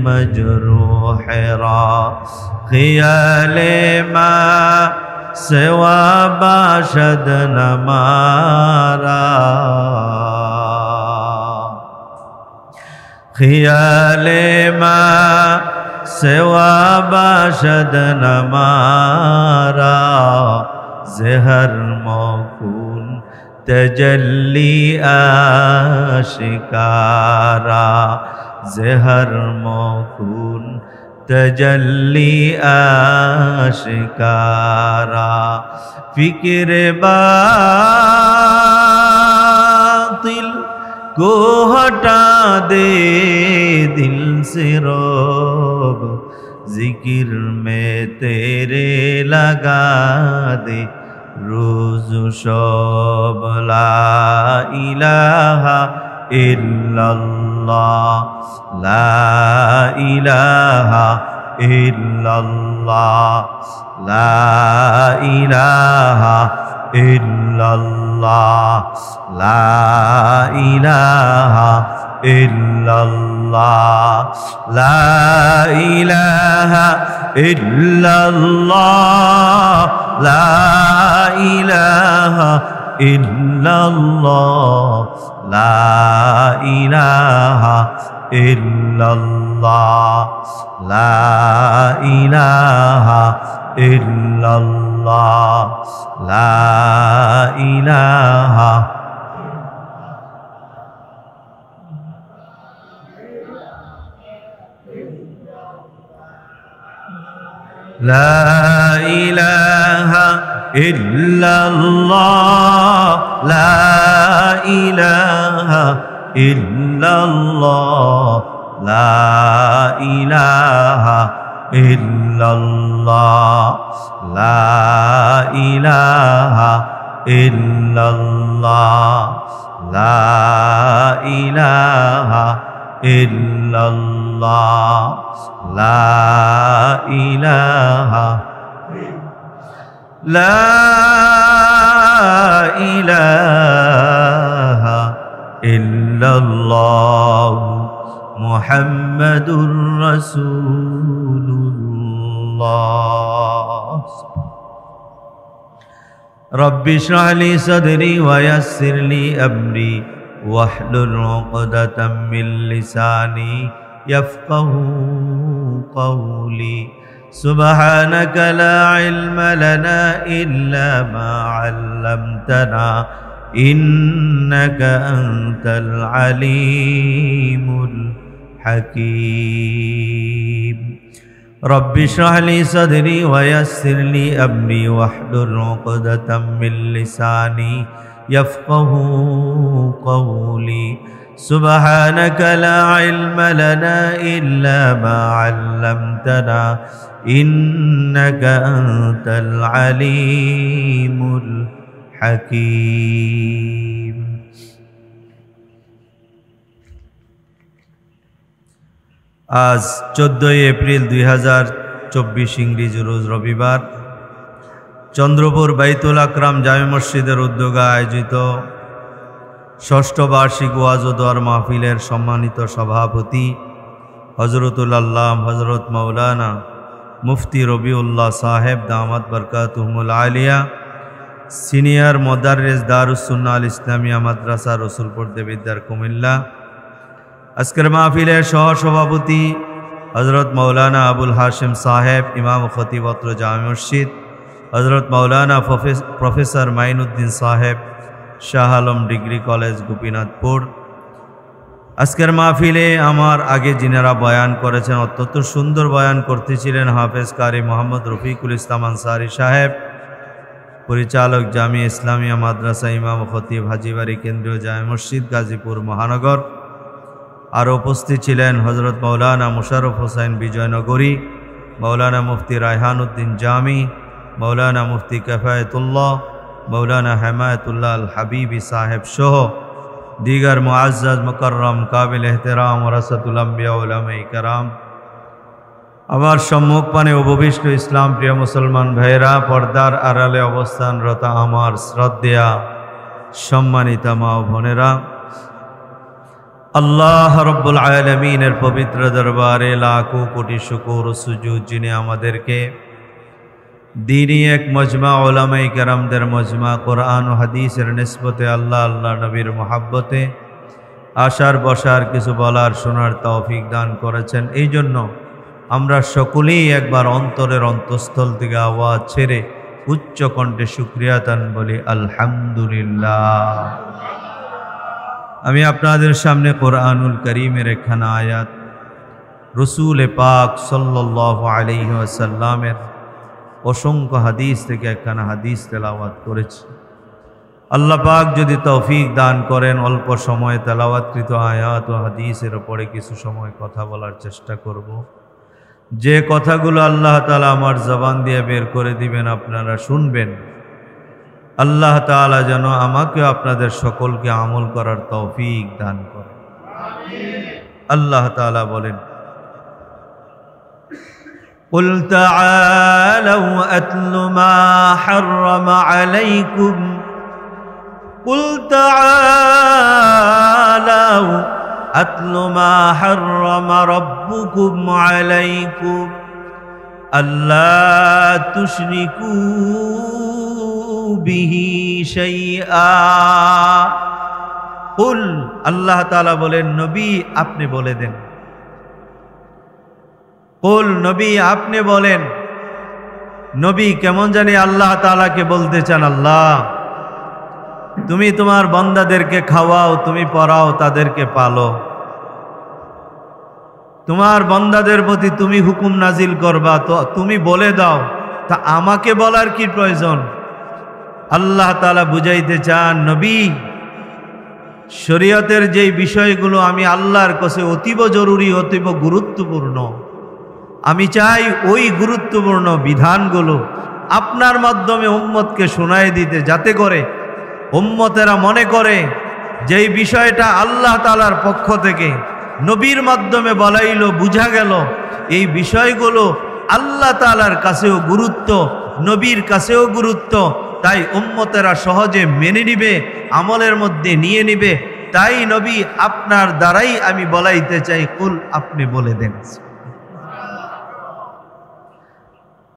مجروح را. خیال ما سوا باشد نمارا، خیال ما سوا باشد نمارا، زہر موکون تجلی آشکارا، زہر موکون تجلی آشکارا. فکر باطل کو ہٹا دے دل سے روب، ذکر میں تیرے لگا دے روز و شب. لا الہ الا اللہ، لا الہ الا اللہ، لا الہ الا اللہ، لا الہ الا اللہ، لا الہ الا اللہ، لا الہ الا اللہ، لا الہ الا اللہ، لا الہ الا اللہ، لا الہ لا الہ الا اللہ، لا الہ الا اللہ، لا الہ الا اللہ، لا الہ الا اللہ، لا الہ الا اللہ، لا الہ لا الہ الا اللہ محمد رسول اللہ. رب اشرح لي صدري ويسر لي أمري واحلل عقدة من لساني يفقهوا قولي. سبحانك لا علم لنا إلا ما علمتنا إنك أنت العليم الحكيم. رب اشرح لي صدري ويسر لي أمري واحلل عقدة من لساني يفقهوا قولي. سبحانك لا علم لنا إلا ما علمتنا ইন্নাকা আনতাল আলিমুল হাকীম। আজ 14 এপ্রিল 2024 ইংরেজি রোজ রবিবার চন্দ্রপুর বাইতুল আকরাম জামে মসজিদের উদ্যোগে আয়োজিত ষষ্ঠ বার্ষিক ওয়াজ ও দোয়ার মাহফিলের সম্মানিত সভাপতি হযরতুল আল্লাহ হযরত মাওলানা মুফতি রবিউল্লাহ সাহেব দামাত বরকাতুহুমুল আলিয়া, সিনিয়র মোদাররিস দারুস সুন্নাহ আল ইসলামিয়া মাদ্রাসা রসুলপুর দেবিদ্বার কুমিল্লা, আজকের মাহফিলের সহসভাপতি হযরত মাওলানা আবুল হাশিম সাহেব, ইমাম খতিব অত্র জামে মসজিদ, হযরত মাওলানা প্রফেসর মাইনুদ্দিন সাহেব, শাহ আলম ডিগ্রি কলেজ গোপীনাথপুর। আজকের মাহফিলে আমার আগে যিনারা বয়ান করেছেন, অত্যন্ত সুন্দর বয়ান করতেছিলেন হাফেজ কারি মোহাম্মদ রফিকুল ইসলাম আনসারী সাহেব, পরিচালক জামিয়া ইসলামিয়া মাদ্রাসা, ইমাম খতিব হাজীবাড়ি কেন্দ্রীয় জামে মসজিদ গাজীপুর মহানগর। আর উপস্থিত ছিলেন হযরত মাওলানা মুশাররফ হোসেন বিজয়নগরী, মাওলানা মুফতি রায়হান উদ্দিন জামি, মাওলানা মুফতি কিফায়াতুল্লাহ, মাওলানা হিমায়াতুল্লাহ আল হাবিবি সাহেব সহ দিগার মুআজ্জাজ মুকাররম কাবিল এহতেরাম ওয়ারাসাতুল আম্বিয়া উলামায়ে কেরাম। আমার সম্মুখপানে উপবিষ্ট ইসলাম প্রিয় মুসলমান ভাইয়েরা, পর্দার আড়ালে অবস্থানরত আমার শ্রদ্ধেয়া সম্মানিতা মা ও বোনেরা, আল্লাহ রব্বুল আলামিনের পবিত্র দরবারে লাখো কোটি শুকর ও সুজুদ, যিনি আমাদেরকে দীনী এক মজমা উলামায়ে কেরামদের মজমা কোরআন ও হাদিসের নিসবতে আল্লাহ আল্লাহ নবীর মহাব্বতে আশার বসার কিছু বলার শোনার তৌফিক দান করেছেন। এই জন্য আমরা সকলেই একবার অন্তরের অন্তঃস্থল থেকে আওয়াজ ছেড়ে উচ্চ কণ্ঠে শুকরিয়াতান বলি আলহামদুলিল্লাহ। আমি আপনাদের সামনে কোরআনুল কারীমের একখানা আয়াত, রসুল পাক সাল্লাল্লাহু আলাইহি ওয়াসাল্লামের অসংখ্য হাদিস থেকে একখানা হাদিস তেলাওয়াত করেছি। আল্লাহ পাক যদি তৌফিক দান করেন, অল্প সময়ে তেলাওয়াতকৃত আয়াত ও হাদিসের উপরে কিছু সময় কথা বলার চেষ্টা করব। যে কথাগুলো আল্লাহ তাআলা আমার জবান দিয়ে বের করে দিবেন, আপনারা শুনবেন। আল্লাহ তাআলা যেন আমাকে আপনাদের সকলকে আমল করার তৌফিক দান করেন। আল্লাহ তাআলা বলেন, قل تعالوا أتل ما حرم عليكم قل تعالوا أتل ما حرم ربكم عليكم ألا تشركوا به شيئا قل আল্লাহ তাআলা বলেন, নবী আপনি বলে দেন, কুল নবী আপনি বলেন। নবী কেমন জানি আল্লাহ তাআলাকে বলতে চান, আল্লাহ তুমি তোমার বান্দাদেরকে খাওয়াও, তুমি পড়াও, তাদেরকে পালো, তোমার বান্দাদের প্রতি তুমি হুকুম নাজিল করবা, তো তুমি বলে দাও, তা আমাকে বলার কি প্রয়োজন? আল্লাহ তাআলা বুঝাইতে চান, নবী শরীয়তের যেই বিষয়গুলো আমি আল্লাহর কাছে অতীব জরুরি, অতীব গুরুত্বপূর্ণ, আমি চাই ওই গুরুত্বপূর্ণ বিধানগুলো আপনার মাধ্যমে উম্মতকে শোনায় দিতে, যাতে করে উম্মতেরা মনে করে যেই বিষয়টা আল্লাহ তাআলার পক্ষ থেকে নবীর মাধ্যমে বলাইল, বুঝা গেল এই বিষয়গুলো আল্লাহ তাআলার কাছেও গুরুত্ব, নবীর কাছেও গুরুত্ব, তাই উম্মতেরা সহজে মেনে নিবে, আমলের মধ্যে নিয়ে নিবে। তাই নবী আপনার দ্বারাই আমি বলাইতে চাই, কুল আপনি বলে দেন।